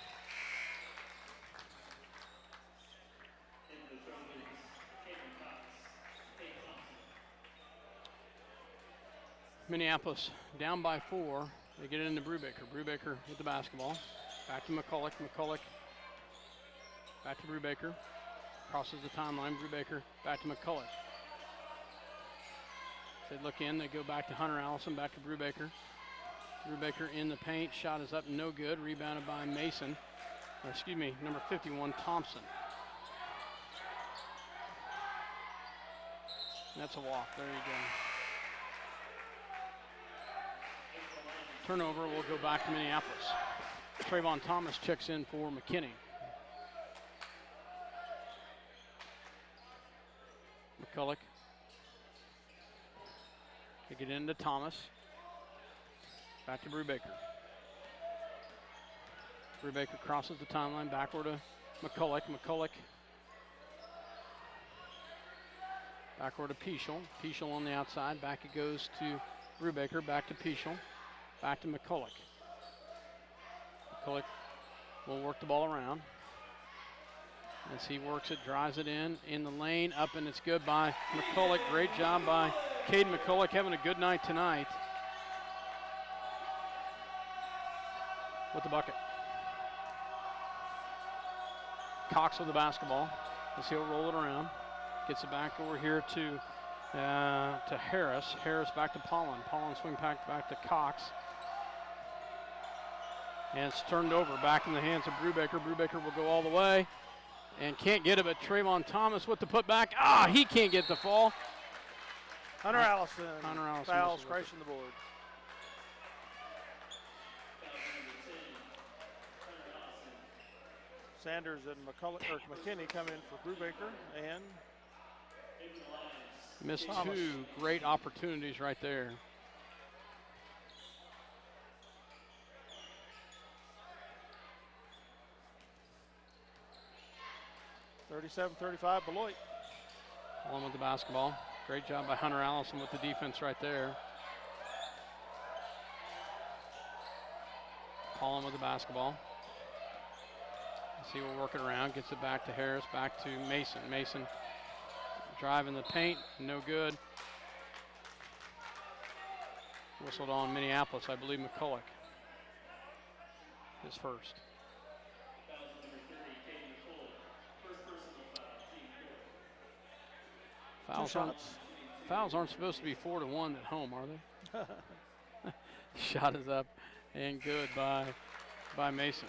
Minneapolis down by 4. They get it into Brubaker. Brubaker with the basketball. Back to McCulloch. McCulloch back to Brubaker. Crosses the timeline. Brubaker back to McCulloch. They look in. They go back to Hunter Allison. Back to Brubaker. Brubaker in the paint. Shot is up. No good. Rebounded by Mason. Or excuse me, number 51, Thompson. That's a walk. There you go. Turnover will go back to Minneapolis. Trayvon Thomas checks in for McKinney. McCulloch. They get into Thomas. Back to Brubaker. Brubaker crosses the timeline backward to McCulloch. McCulloch backward to Peschel. Peschel on the outside. Back it goes to Brubaker. Back to Peschel. Back to McCulloch. McCulloch will work the ball around. As he works it, drives it in the lane, up, and it's good by McCulloch. Great job by Caden McCulloch, having a good night tonight with the bucket. Cox with the basketball as he'll roll it around. Gets it back over here to Harris. Harris back to Pollen. Pollen swing back to Cox. And it's turned over back in the hands of Brubaker. Brubaker will go all the way and can't get it, but Trayvon Thomas with the putback. He can't get the fall. Hunter Allison. Fouls crashing the board. Sanders and McKinney come in for Brubaker and missed Thomas. 2 great opportunities right there. (37-35) Beloit. Pollen with the basketball. Great job by Hunter Allison with the defense right there. Pollen with the basketball. See, we'll work it around. Gets it back to Harris, back to Mason. Mason driving the paint, no good. Whistled on Minneapolis, I believe McCulloch. His first. Fouls aren't supposed to be 4-1 at home, are they? Shot is up and good by Mason.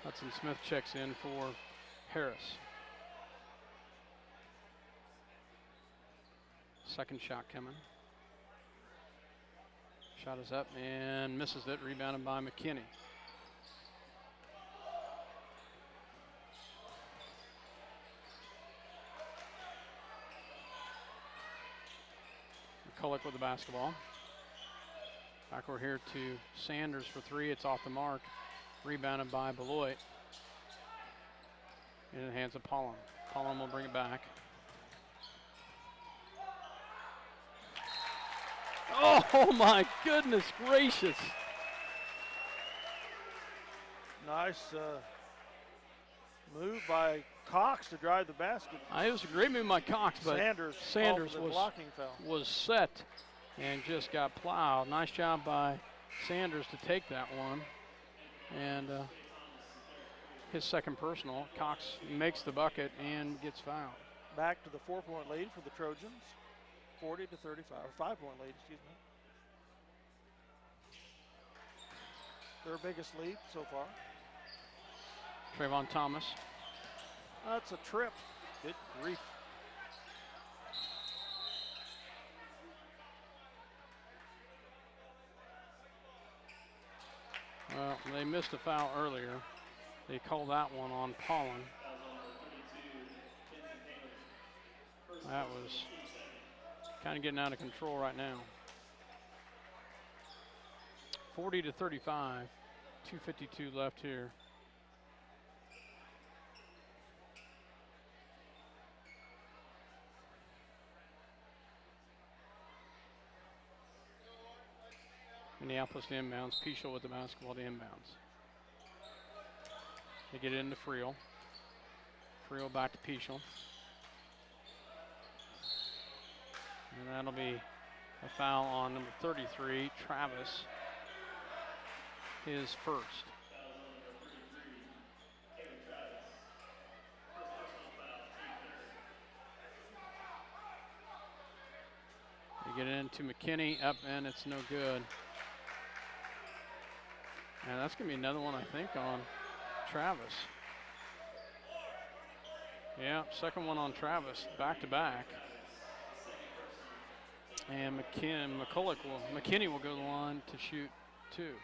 Hudson Smith checks in for Harris. Second shot coming. Shot is up and misses it, rebounded by McKinney. McCulloch with the basketball. Back over here to Sanders for 3. It's off the mark. Rebounded by Beloit. In the hands of Pollen. Pollen will bring it back. Oh my goodness gracious. Move by Cox to drive the basket. It was a great move by Cox, but Sanders blocking foul. was set and just got plowed. Nice job by Sanders to take that one. And his second personal. Cox makes the bucket and gets fouled. Back to the 4-point lead for the Trojans. 40 to 35, or 5-point lead, excuse me. Their biggest lead so far. Trayvon Thomas. That's a trip. Good grief. Well, they missed a foul earlier. They called that one on Pollen. That was kind of getting out of control right now. 40 to 35, 2:52 left here. Minneapolis to inbounds. Pichel with the basketball to inbounds. They get it into Friel. Friel back to Pichel. And that'll be a foul on number 33, Travis. His first. They get it into McKinney, up, and it's no good. And that's going to be another one, I think, on Travis. Yeah, second one on Travis, back to back. And McKinney will go to the line to shoot two.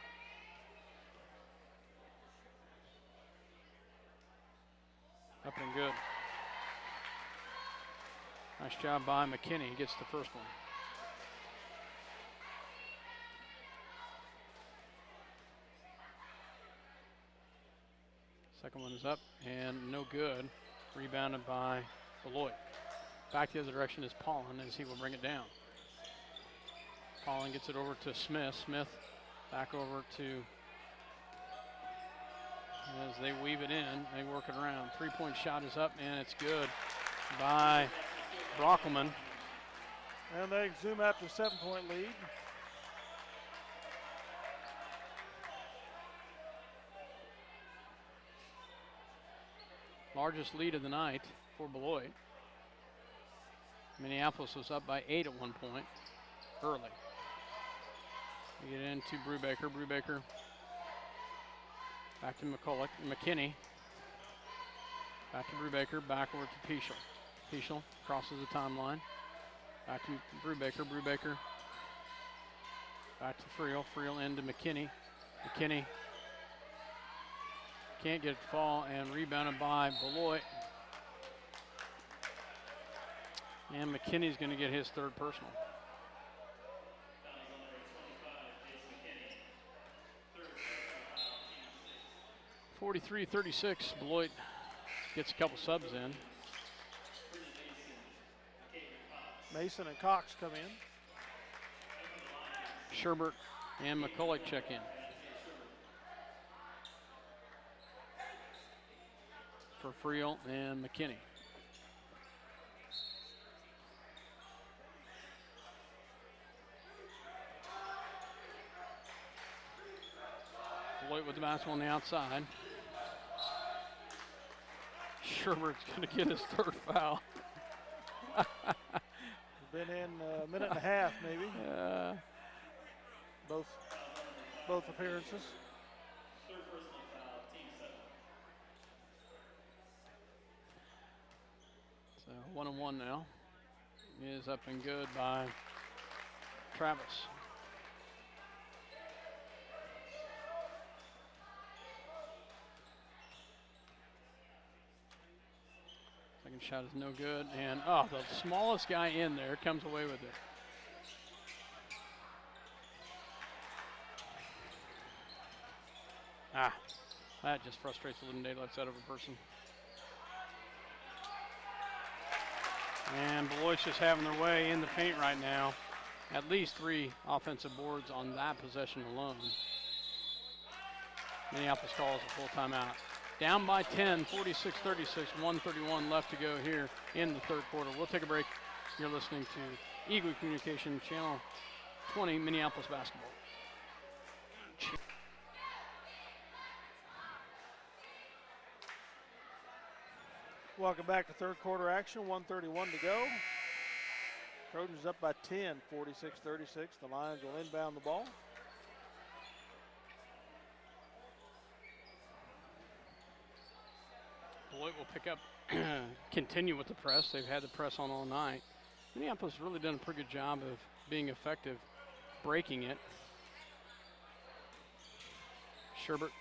Up and good. Nice job by McKinney. He gets the first one. Second one is up and no good. Rebounded by Beloit. Back the other direction is Pollen as he will bring it down. Pollen gets it over to Smith. Smith back over to, as they weave it in, they work it around. 3-point shot is up and it's good by Brockelman. And they zoom out to a 7-point lead. Largest lead of the night for Beloit. Minneapolis was up by 8 at one point early. We get into Brubaker. Brubaker back to McKinney. Back to Brubaker. Back over to Pichel. Pichel crosses the timeline. Back to Brubaker. Brubaker back to Friel. Friel into McKinney. McKinney can't get it to fall and rebounded by Beloit. And McKinney's going to get his third personal. 43-36, Beloit gets a couple subs in. Mason and Cox come in. Sherbert and McCulloch check in. For Friel and McKinney. Beloit with the basketball on the outside. Sherbert's going to get his third foul. Been in a minute and a half, maybe. Both appearances. So 1-1 now. Is up and good by Travis. Second shot is no good, and the smallest guy in there comes away with it. That just frustrates the living daylights out of a person. And Beloit's just having their way in the paint right now. At least 3 offensive boards on that possession alone. Minneapolis calls a full timeout. Down by 10, 46-36, 1:31 left to go here in the third quarter. We'll take a break. You're listening to Eagle Communication Channel 20, Minneapolis basketball. Welcome back to third quarter action, 1:31 to go. Trojans up by 10, 46-36. The Lions will inbound the ball. Beloit will pick up, continue with the press. They've had the press on all night. Minneapolis has really done a pretty good job of being effective, breaking it. Sherbert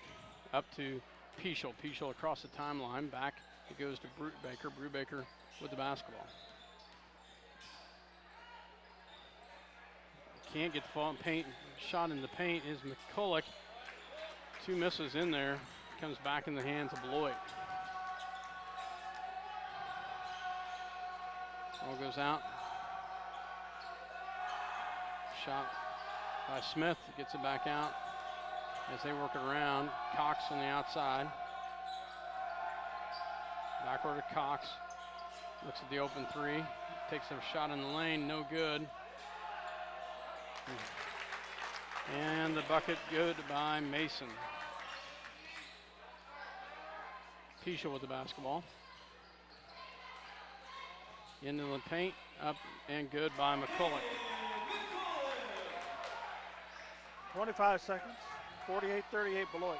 up to Peschel. Peschel across the timeline. Back it goes to Brubaker. Brubaker with the basketball. Can't get the ball in paint. Shot in the paint is McCulloch. 2 misses in there. Comes back in the hands of Beloit. Ball goes out. Shot by Smith. Gets it back out as they work it around. Cox on the outside. Backward to Cox. Looks at the open 3. Takes a shot in the lane. No good. And the bucket good by Mason. Peschel with the basketball. Into the paint, up and good by McCulloch. 25 seconds, 48-38 Beloit.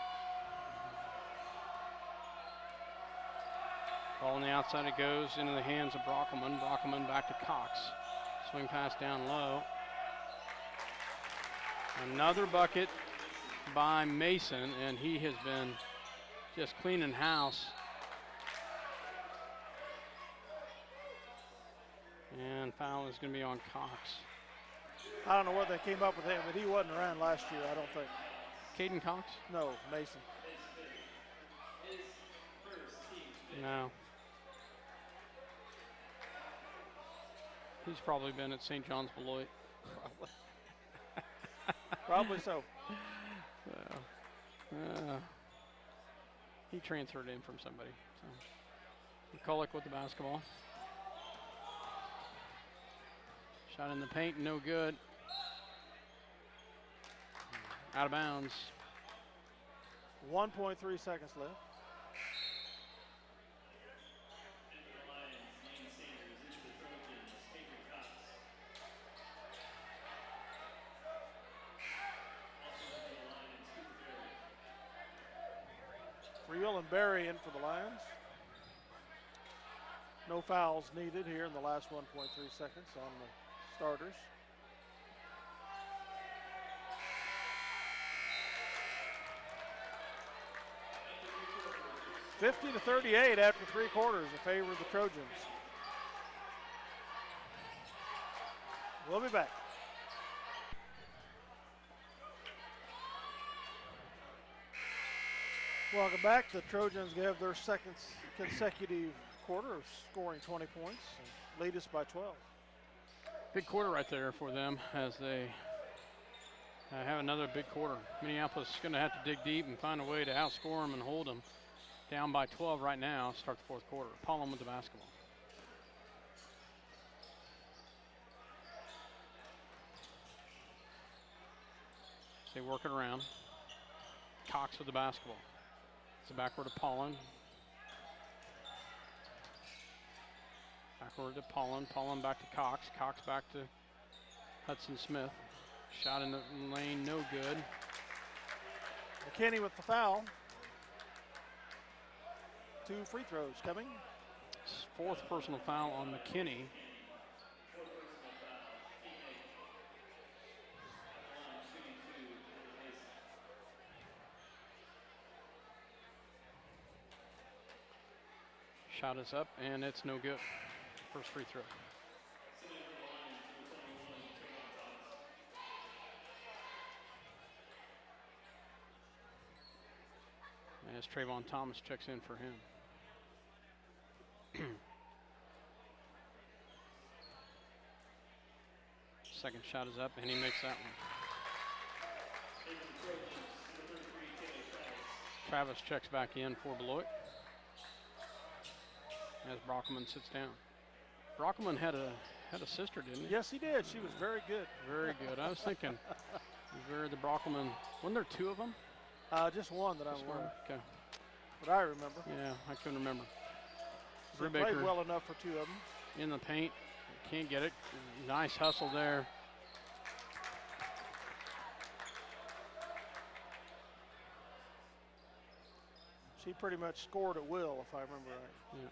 Ball on the outside it goes into the hands of Brockelman. Brockelman back to Cox. Swing pass down low. Another bucket by Mason, and he has been just cleaning house. And foul is going to be on Cox. I don't know what they came up with him, but he wasn't around last year, I don't think. Caden Cox? No, Mason. No. He's probably been at St. John's Beloit. Probably. Probably so. He transferred in from somebody. So. McCulloch with the basketball. Shot in the paint, no good. Out of bounds. 1.3 seconds left. Friel and Berry in for the Lions. No fouls needed here in the last 1.3 seconds on the starters. (50-38) after 3 quarters in favor of the Trojans. We'll be back. Welcome back. The Trojans have their second consecutive quarter of scoring 20 points and lead us by 12. Big quarter right there for them as they have another big quarter. Minneapolis is going to have to dig deep and find a way to outscore them and hold them. Down by 12 right now, start the fourth quarter. Paulin with the basketball. They work it around. Cox with the basketball. It's a backward to Paulin. Backward to Paulin. Paulin back to Cox. Cox back to Hudson Smith. Shot in the lane, no good. McKinney with the foul. 2 free throws coming. Fourth personal foul on McKinney. Shot is up and it's no good. First free throw. As Trayvon Thomas checks in for him. Second shot is up and he makes that one. Travis checks back in for Beloit as Brockelman sits down. Brockelman had a sister, didn't he? Yes, he did. She was very good. Very good. I was thinking, the Brockelman, wasn't there two of them? Just one that I'm Just aware one? of. Okay. But I remember. Yeah, I couldn't remember. She played well enough for two of them. In the paint. Can't get it. Nice hustle there. She pretty much scored at will, if I remember right. Yeah.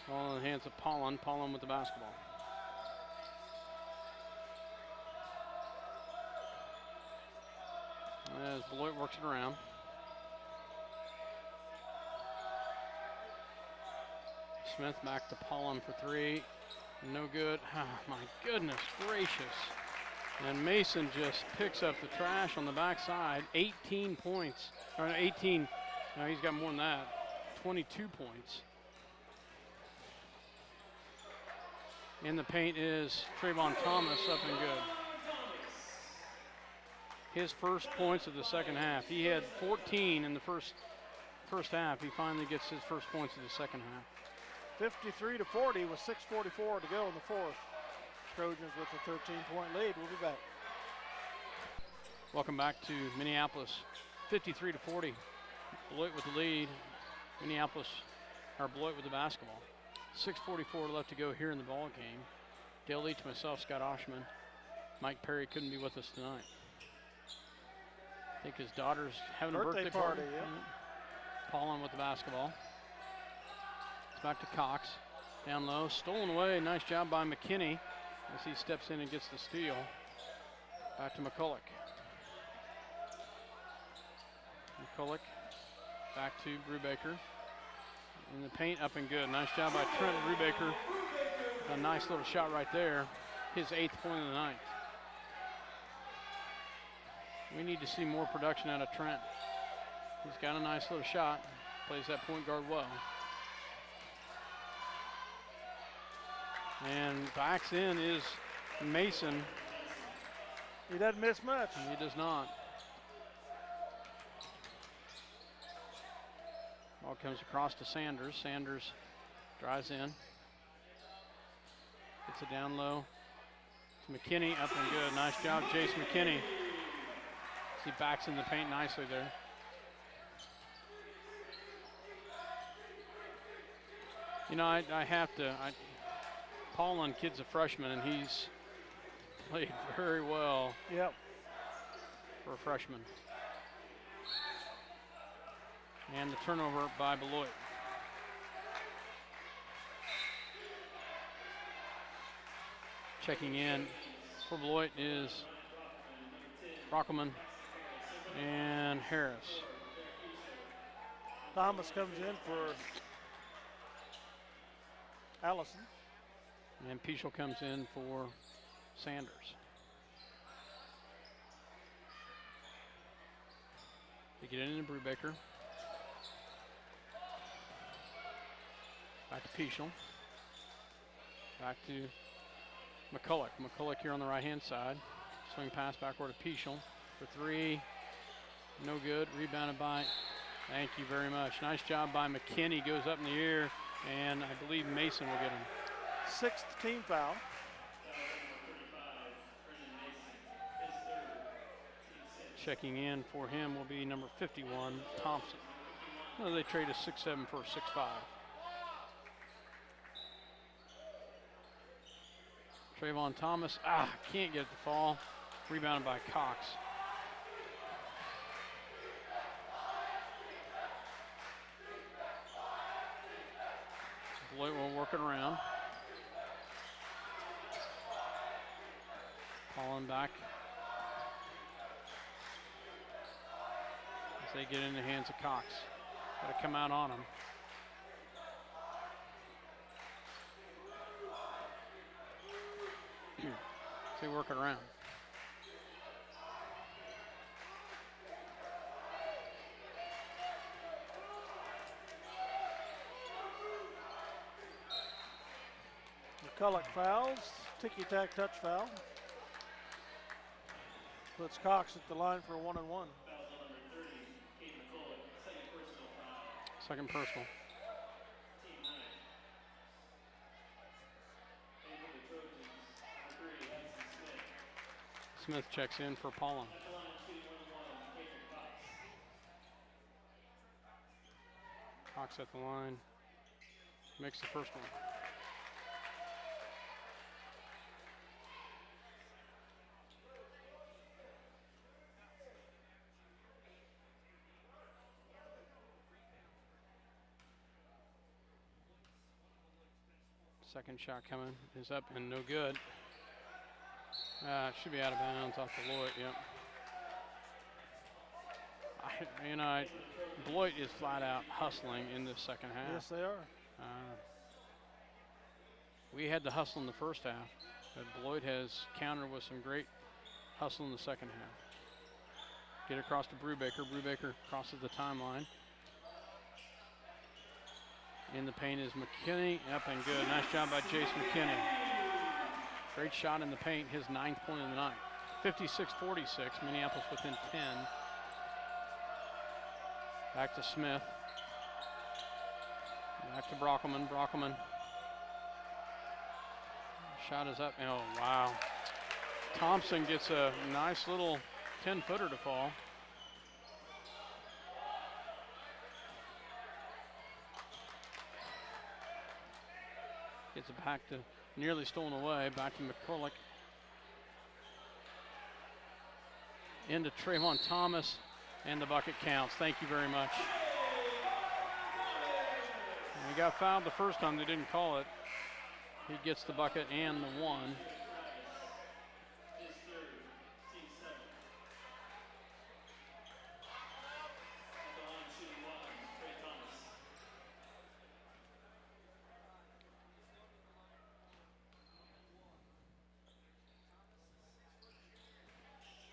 Ball in the hands of Pollen. Pollen with the basketball. As Beloit works it around. Smith back to Pollen for three. No good. Oh, my goodness gracious. And Mason just picks up the trash on the backside. 18 points. Or 18. No, he's got more than that. 22 points. In the paint is Trayvon Thomas, up and good. His first points of the second half. He had 14 in the first half. He finally gets his first points of the second half. 53-40 with 6:44 to go in the fourth. Trojans with a 13-point lead. We'll be back. Welcome back to Minneapolis. 53-40. Beloit with the lead. Beloit with the basketball. 6:44 left to go here in the ball game. Dale Leach, myself, Scott Oshman. Mike Perry couldn't be with us tonight. I think his daughter's having a birthday party. Yeah. Pollen with the basketball. It's back to Cox. Down low, stolen away. Nice job by McKinney as he steps in and gets the steal. Back to McCulloch. McCulloch back to Brubaker. In the paint, up and good. Nice job by Trent Brubaker. A nice little shot right there. His 8th point of the night. We need to see more production out of Trent. He's got a nice little shot. Plays that point guard well. And backs in is Mason. He doesn't miss much. He does not. Ball comes across to Sanders. Sanders drives in. Gets it down low. To McKinney, up and good. Nice job, Jace McKinney. He backs in the paint nicely there. You know, I have to. Paulin, kid's a freshman, and he's played very well. Yep. For a freshman. And the turnover by Beloit. Checking in for Beloit is Brockelman and Harris. Thomas comes in for Allison. And Pichel comes in for Sanders. They get it into Brubaker. Back to Pichel. Back to McCulloch. McCulloch here on the right-hand side. Swing pass backward to Pichel for three. No good. Rebounded by, thank you very much. Nice job by McKinney. Goes up in the air, and I believe Mason will get him. 6th team foul. Checking in for him will be number 51, Thompson. Well, they trade a 6'7" for a 6'5". Trayvon Thomas, can't get it to fall. Rebounded by Cox. Beloit will work it around. Falling back. As they get in the hands of Cox. Got to come out on him. They work it around. McCulloch fouls. Ticky-tack touch foul. Puts Cox at the line for a 1-and-1. Second personal. Team 9. And for the Trojans, number 3, Hudson Smith. Smith checks in for Paulin. At the line, shooting 1-1, Caden Cox. Cox at the line. Makes the first one. Second shot coming is up and no good. It should be out of bounds off Beloit, yep. Beloit is flat out hustling in the second half. Yes, they are. We had the hustle in the first half, but Beloit has countered with some great hustle in the second half. Get across to Brubaker. Brubaker crosses the timeline. In the paint is McKinney, up and good. Nice job by Jace McKinney. Great shot in the paint, his 9th point of the night. 56-46, Minneapolis within 10. Back to Smith. Back to Brockelman. Brockelman. Shot is up. Oh, wow. Thompson gets a nice little 10-footer to fall. Gets it back to nearly stolen away. Back to McCulloch. Into Trayvon Thomas, and the bucket counts. Thank you very much. And he got fouled the first time. They didn't call it. He gets the bucket and the one.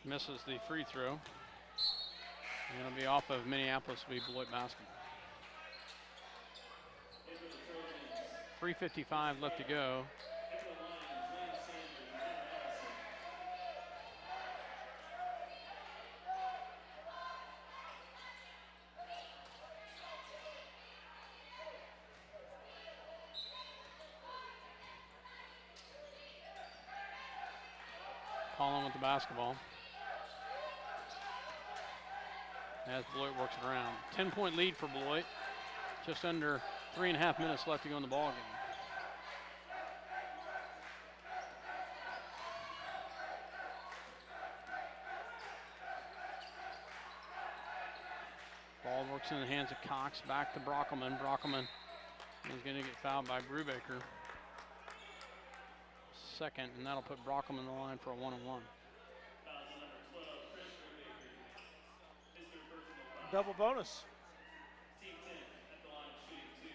Misses the free throw. And it'll be off of Minneapolis, will be Beloit basketball. 3:55 left to go. Paulin with the basketball. As Beloit works it around. 10-point lead for Beloit. Just under 3.5 minutes left to go in the ball game. Ball works in the hands of Cox. Back to Brockelman. Brockelman is going to get fouled by Brubaker. Second, and that'll put Brockelman in the line for a 1-on-1. Double bonus. Team 10 at the line shooting 2,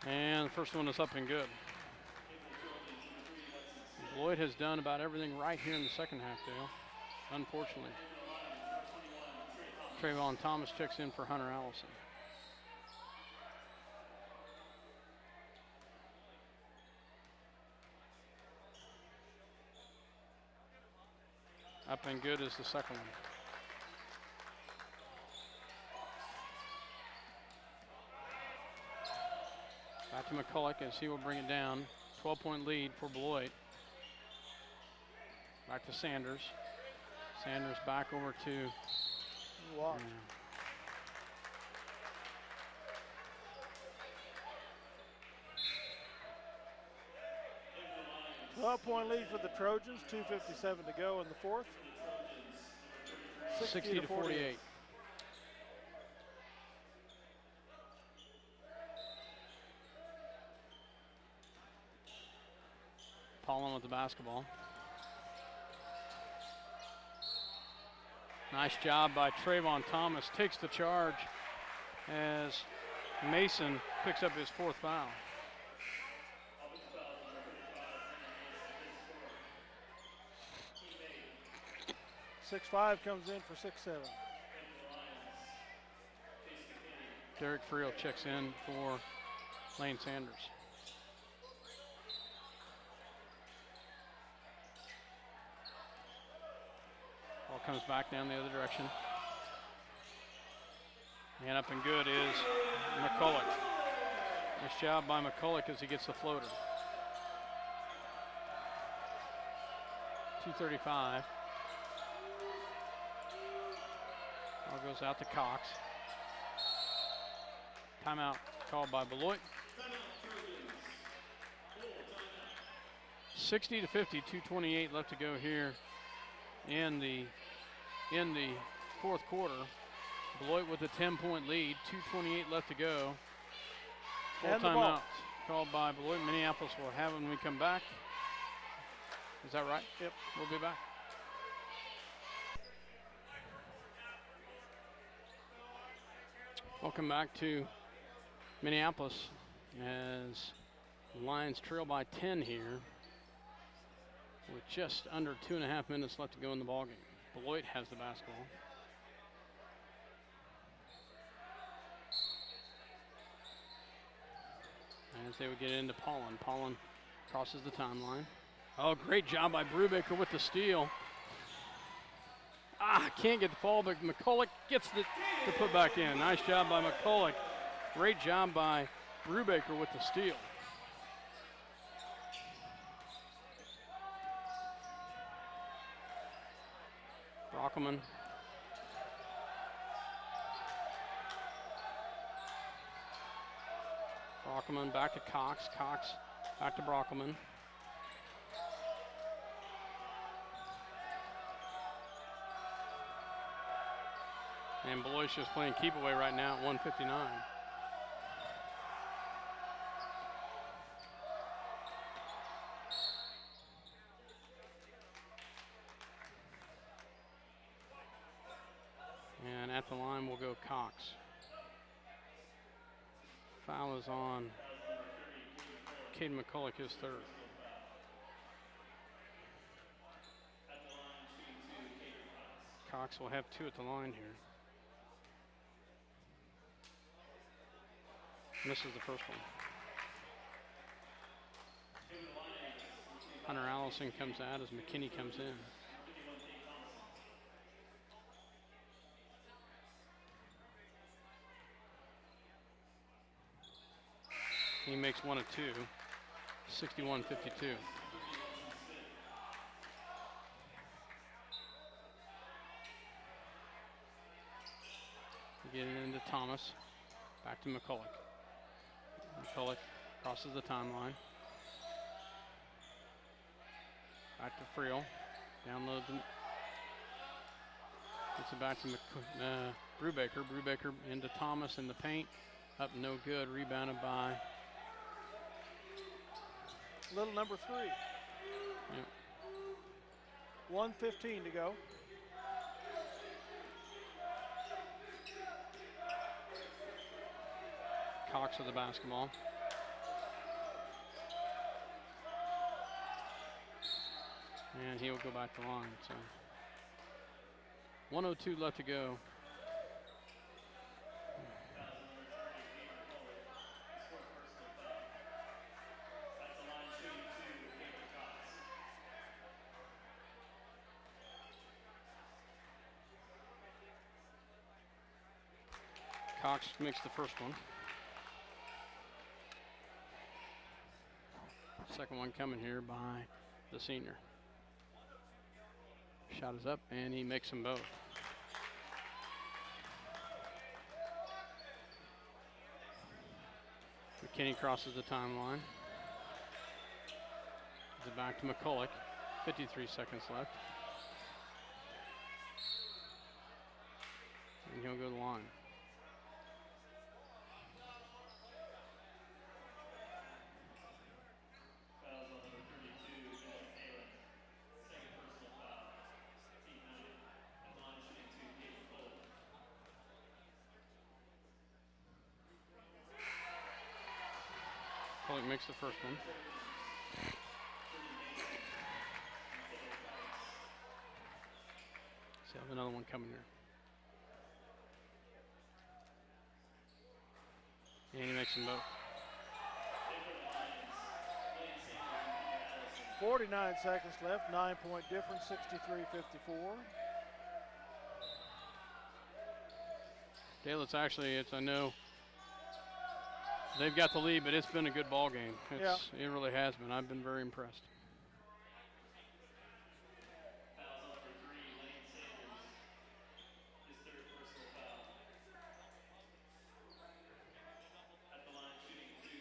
Brockelman. And the first one is up and good. Beloit has done about everything right here in the second half, Dale. Unfortunately. Trayvon Thomas checks in for Hunter Allison. Up and good is the second one. Back to McCulloch as he will bring it down. 12-point lead for Beloit. Back to Sanders. Sanders back over to Watch. 12-point lead for the Trojans, 2:57 to go in the fourth. 60 to 48. Paulin with the basketball. Nice job by Trayvon Thomas. Takes the charge as Mason picks up his 4th foul. 6'5" comes in for 6'7". Derek Friel checks in for Lane Sanders. comes back down the other direction. And up and good is McCulloch. Nice job by McCulloch as he gets the floater. 2:35. Ball goes out to Cox. Timeout called by Beloit. 60-50, 2:28 left to go here in the fourth quarter. Beloit with a 10-point lead, 2:28 left to go. Full timeout called by Beloit. Minneapolis will have it when we come back. Is that right? Yep. We'll be back. Welcome back to Minneapolis as the Lions trail by 10 here with just under 2.5 minutes left to go in the ballgame. Beloit has the basketball. As they would get into Paulin. Paulin crosses the timeline. Oh, great job by Brubaker with the steal. Can't get the fall, but McCulloch gets the put back in. Nice job by McCulloch. Great job by Brubaker with the steal. Brockelman. Brockelman back to Cox. Cox back to Brockelman. And Beloit's just playing keep away right now at 1:59. And at the line will go Cox. Foul is on Caden McCulloch, his third. Cox will have 2 at the line here. Misses the first one. Hunter Allison comes out as McKinney comes in. He makes 1 of 2, 61-52. Getting into Thomas, back to McCulloch. McCulloch crosses the timeline. Back to Friel, downloads him. Gets it back to Brubaker. Brubaker into Thomas in the paint. Up no good, rebounded by little number 3. Yep. 1:15 to go. Cox with the basketball. And he'll go back to line. So 1:02 left to go. Cox makes the first one. Second one coming here by the senior. Shot is up and he makes them both. McKinney crosses the timeline. Gives it back to McCulloch. 53 seconds left. And he'll go to the line. McCulloch makes the first one. So have another one coming here. And he makes them both. 49 seconds left, 9-point difference, 63-54. Dale, I know they've got the lead, but it's been a good ball game. It really has been. I've been very impressed. Fouls on for 3, Lane Sanders. His 3rd personal foul. At the line shooting 2,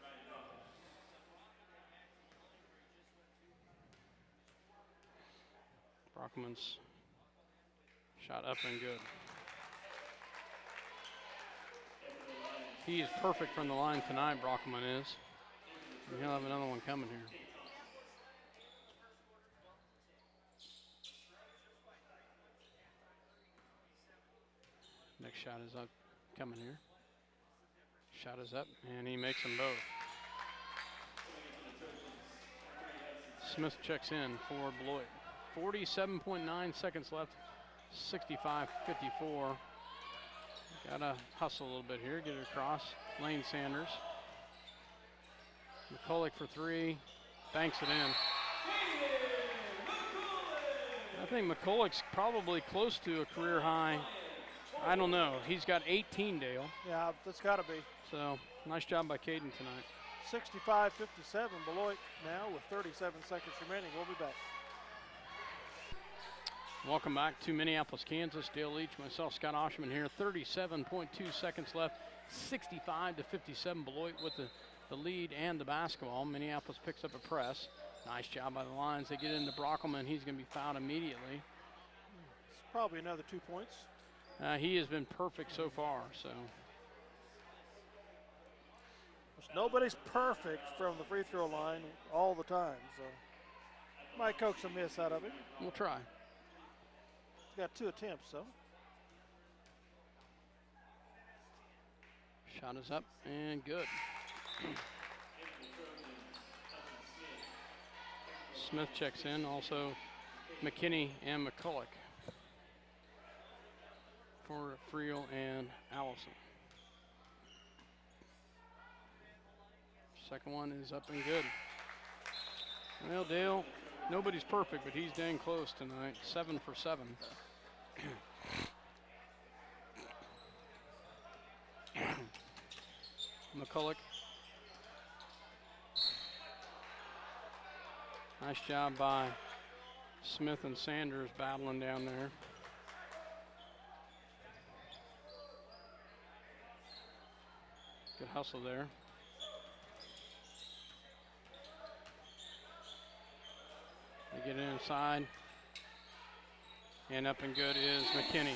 Ryan Brockman. Brockman's shot up and good. He is perfect from the line tonight, Brockman is. And he'll have another one coming here. Next shot is up, coming here. Shot is up, and he makes them both. Smith checks in for Beloit. 47.9 seconds left, 65-54. Gotta hustle a little bit here, get it across. Lane Sanders. McCulloch for 3, banks it in. I think McCulloch's probably close to a career high. I don't know. He's got 18, Dale. Yeah, that's got to be. So, nice job by Caden tonight. 65-57, Beloit now with 37 seconds remaining. We'll be back. Welcome back to Minneapolis, Kansas. Dale Leach, myself, Scott Oshman here. 37.2 seconds left. 65-57, Beloit with the lead and the basketball. Minneapolis picks up a press. Nice job by the Lions. They get into Brockelman. He's going to be fouled immediately. It's probably another 2 points. He has been perfect so far, so. Nobody's perfect from the free throw line all the time, so might coax a miss out of him. We'll try. He's got 2 attempts, so. Shot is up and good. Smith checks in, also McKinney and McCulloch for Friel and Allison. Second one is up and good. Well, Dale, nobody's perfect, but he's dang close tonight. 7 for 7. McCulloch. Nice job by Smith and Sanders battling down there. Good hustle there. They get it inside. And up and good is McKinney.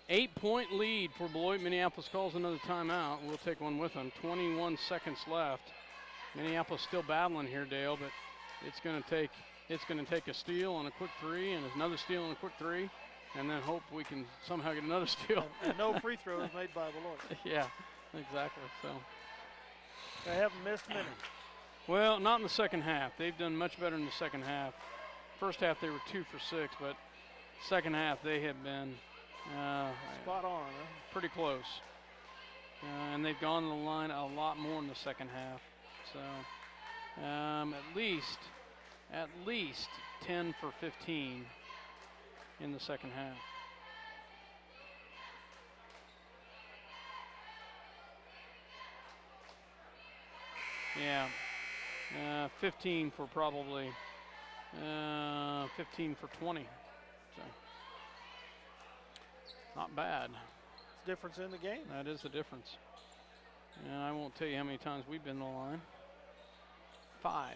8-point lead for Beloit. Minneapolis calls another timeout. We'll take one with them. 21 seconds left. Minneapolis still battling here, Dale, but it's going to take a steal and a quick 3 and another steal and a quick 3, and then hope we can somehow get another steal. And no free throws made by Beloit. Yeah, exactly. So they haven't missed many. Well, not in the second half. They've done much better in the second half. First half they were 2 for 6, but second half they have been spot on, huh? Pretty close. And they've gone to the line a lot more in the second half. So at least 10 for 15 in the second half. Yeah, 15 for probably 15 for 20. So not bad. It's a difference in the game. That is the difference. And I won't tell you how many times we've been to the line. 5.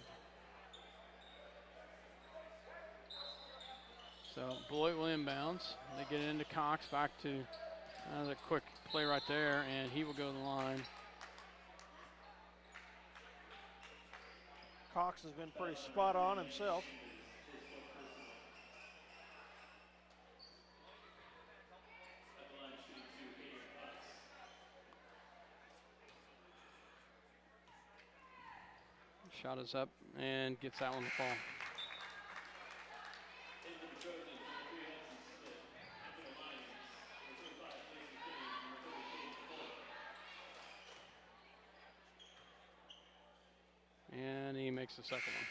So Beloit will inbounds. They get it into Cox, back to the quick play right there, and he will go to the line. Cox has been pretty spot on himself. Shot is up and gets that one to fall. And he makes the second one.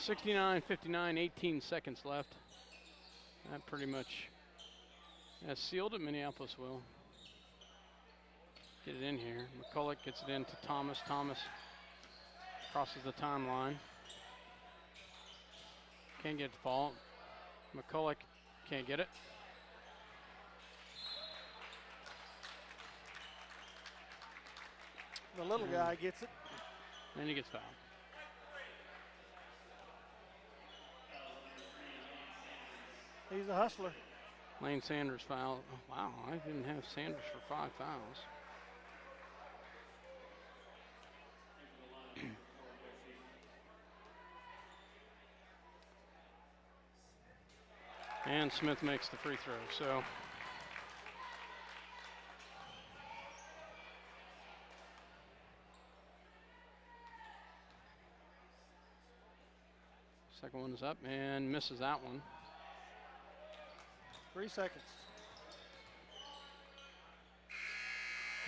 69-59, 18 seconds left. That pretty much has sealed it. Minneapolis will get it in here. McCulloch gets it into Thomas. Thomas crosses the timeline. Can't get the fault. McCulloch can't get it. The little guy gets it. And he gets fouled. He's a hustler. Lane Sanders foul. Oh, wow, I didn't have Sanders for 5 fouls. And Smith makes the free throw. So second one is up and misses that one. 3 seconds.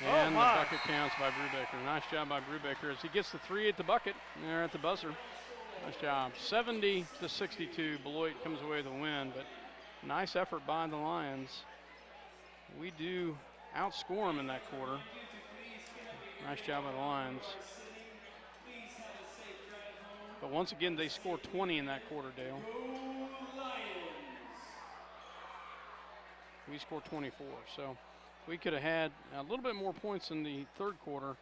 And the bucket counts by Brubaker. Nice job by Brubaker as he gets the 3 at the bucket. There at the buzzer. Nice job. 70-62. Beloit comes away with a win, but nice effort by the Lions. We do outscore them in that quarter. Nice job by the Lions. But once again, they score 20 in that quarter, Dale. We scored 24, so we could have had a little bit more points in the third quarter.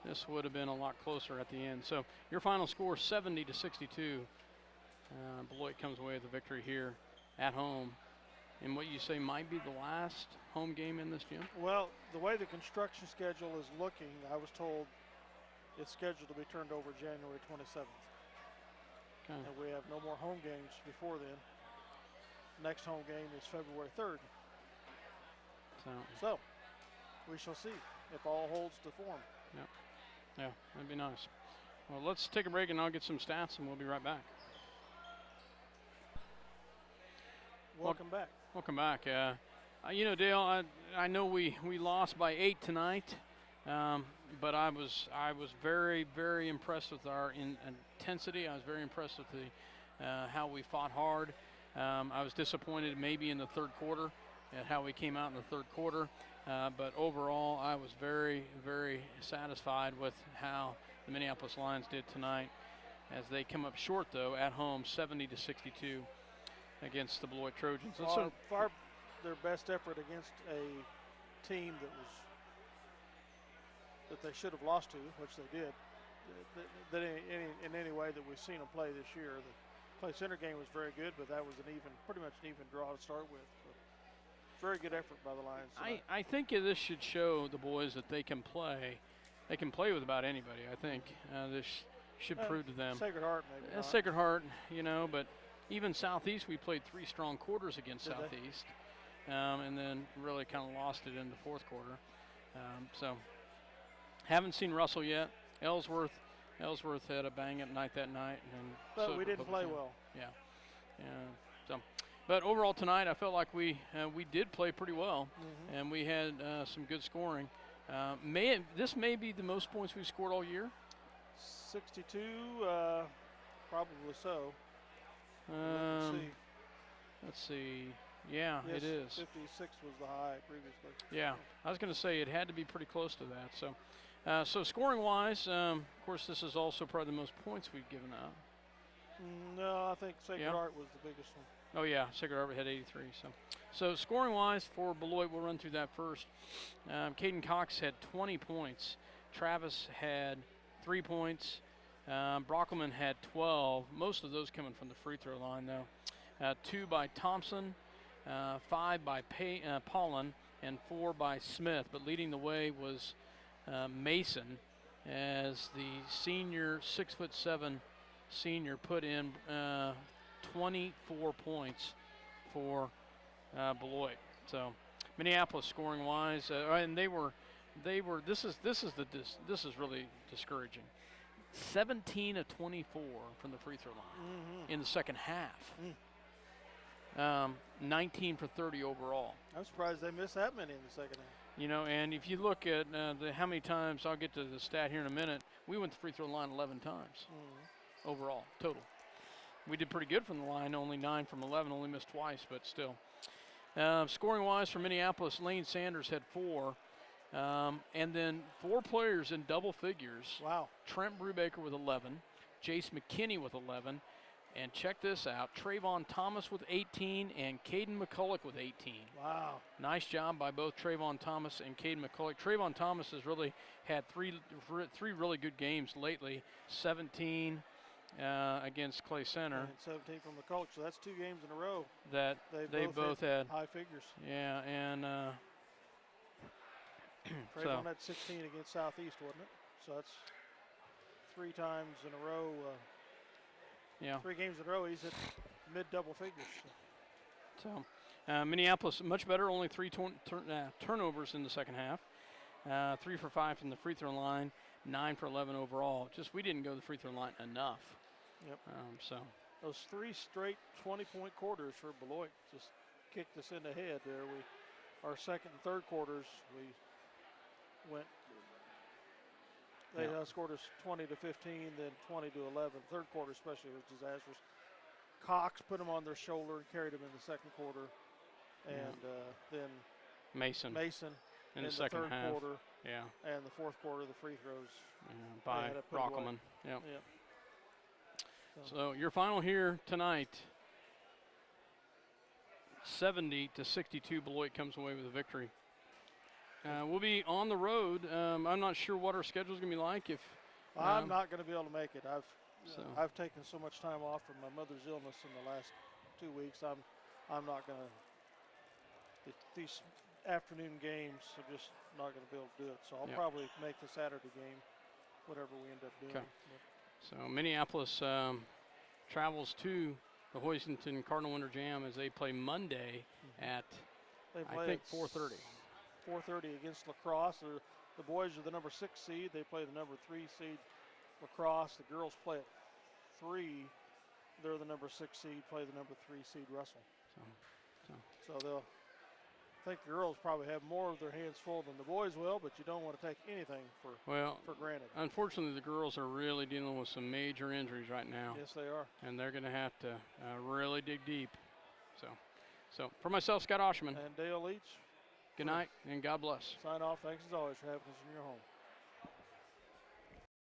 This would have been a lot closer at the end. So your final score, 70-62. Beloit comes away with the victory here at home. And what you say might be the last home game in this gym? Well, the way the construction schedule is looking, I was told it's scheduled to be turned over January 27th. Okay. And we have no more home games before then. Next home game is February 3rd. So we shall see if all holds to form. Yeah, that'd be nice. Well, let's take a break and I'll get some stats and we'll be right back. Welcome back. Welcome back. You know, Dale, I know we lost by 8 tonight, but I was very, very impressed with our intensity. I was very impressed with how we fought hard. I was disappointed maybe in the third quarter at how we came out in the third quarter, but overall I was very, very satisfied with how the Minneapolis Lions did tonight, as they come up short though at home, 70-62 against the Beloit Trojans. Far their best effort against a team that they should have lost to, which they did. That in any way that we've seen them play this year. The play center game was very good, but that was pretty much an even draw to start with. But very good effort by the Lions tonight. I think this should show the boys that they can play. They can play with about anybody. I think this should prove to them. Sacred Heart, maybe. Not. Sacred Heart, you know, but even Southeast, we played 3 strong quarters against Did Southeast, and then really kind of lost it in the fourth quarter. So haven't seen Russell yet. Ellsworth had a bang-up night that night, but we didn't play well. Yeah. So, but overall tonight, I felt like we did play pretty well, and we had some good scoring. This may be the most points we've scored all year. 62, probably so. Let's see. Yeah, yes, it is. 56 was the high previously. Yeah, I was going to say it had to be pretty close to that. So scoring-wise, of course, this is also probably the most points we've given out. No, I think Sacred Heart was the biggest one. Oh yeah, Sacred Heart had 83. So scoring-wise for Beloit, we'll run through that first. Caden Cox had 20 points. Travis had 3 points. Brockelman had 12. Most of those coming from the free throw line, though. 2 by Thompson, 5 by Paulin, and 4 by Smith. But leading the way was Mason, as the senior, 6'7" senior, put in 24 points for Beloit. So Minneapolis scoring wise, and they were. This is really discouraging. 17 of 24 from the free throw line in the second half. 19 for 30 overall. I'm surprised they missed that many in the second half. You know, and if you look at how many times, I'll get to the stat here in a minute, we went to free throw line 11 times overall, total. we did pretty good from the line, only 9 from 11, only missed twice, but still. Scoring-wise for Minneapolis, Lane Sanders had 4. And then 4 players in double figures. Wow. Trent Brubaker with 11, Jace McKinney with 11, and check this out, Trayvon Thomas with 18 and Caden McCulloch with 18. Wow. Nice job by both Trayvon Thomas and Caden McCulloch. Trayvon Thomas has really had three really good games lately, 17 against Clay Center. And 17 from McCulloch, so that's 2 games in a row. That they both had high figures. Yeah, and Trayvon had 16 against Southeast, wasn't it? So that's 3 times in a row. Yeah. 3 games in a row, he's at mid-double figures. So Minneapolis much better, only 3 turnovers in the second half. 3 for 5 from the free throw line, 9 for 11 overall. Just we didn't go to the free throw line enough. Yep. So those 3 straight 20-point quarters for Beloit just kicked us in the head there. Our second and third quarters, we went. They scored us 20-15, then 20-11. Third quarter especially was disastrous. Cox put them on their shoulder and carried them in the second quarter, and then Mason in the second third half. Quarter, yeah. And the fourth quarter, the free throws by Rockelman. Yep. Yep. So your final here tonight, 70-62. Beloit comes away with a victory. We'll be on the road. I'm not sure what our schedule is going to be like. I'm not going to be able to make it. I've taken so much time off from my mother's illness in the last 2 weeks. I'm not going to. These afternoon games are just not going to be able to do it. So I'll probably make the Saturday game, whatever we end up doing. Okay. So Minneapolis travels to the Hoisington Cardinal Winter Jam as they play Monday at I think 4:30. 4:30 against Lacrosse. The boys are the number 6 seed. They play the number 3 seed Lacrosse. The girls play at 3. They're the number 6 seed. Play the number 3 seed Russell. So they'll. I think the girls probably have more of their hands full than the boys will, but you don't want to take anything for granted. Unfortunately, the girls are really dealing with some major injuries right now. Yes, they are. And they're going to have to really dig deep. So for myself, Scott Osherman. And Dale Leach. Good night, and God bless. Sign off. Thanks as always for having us in your home.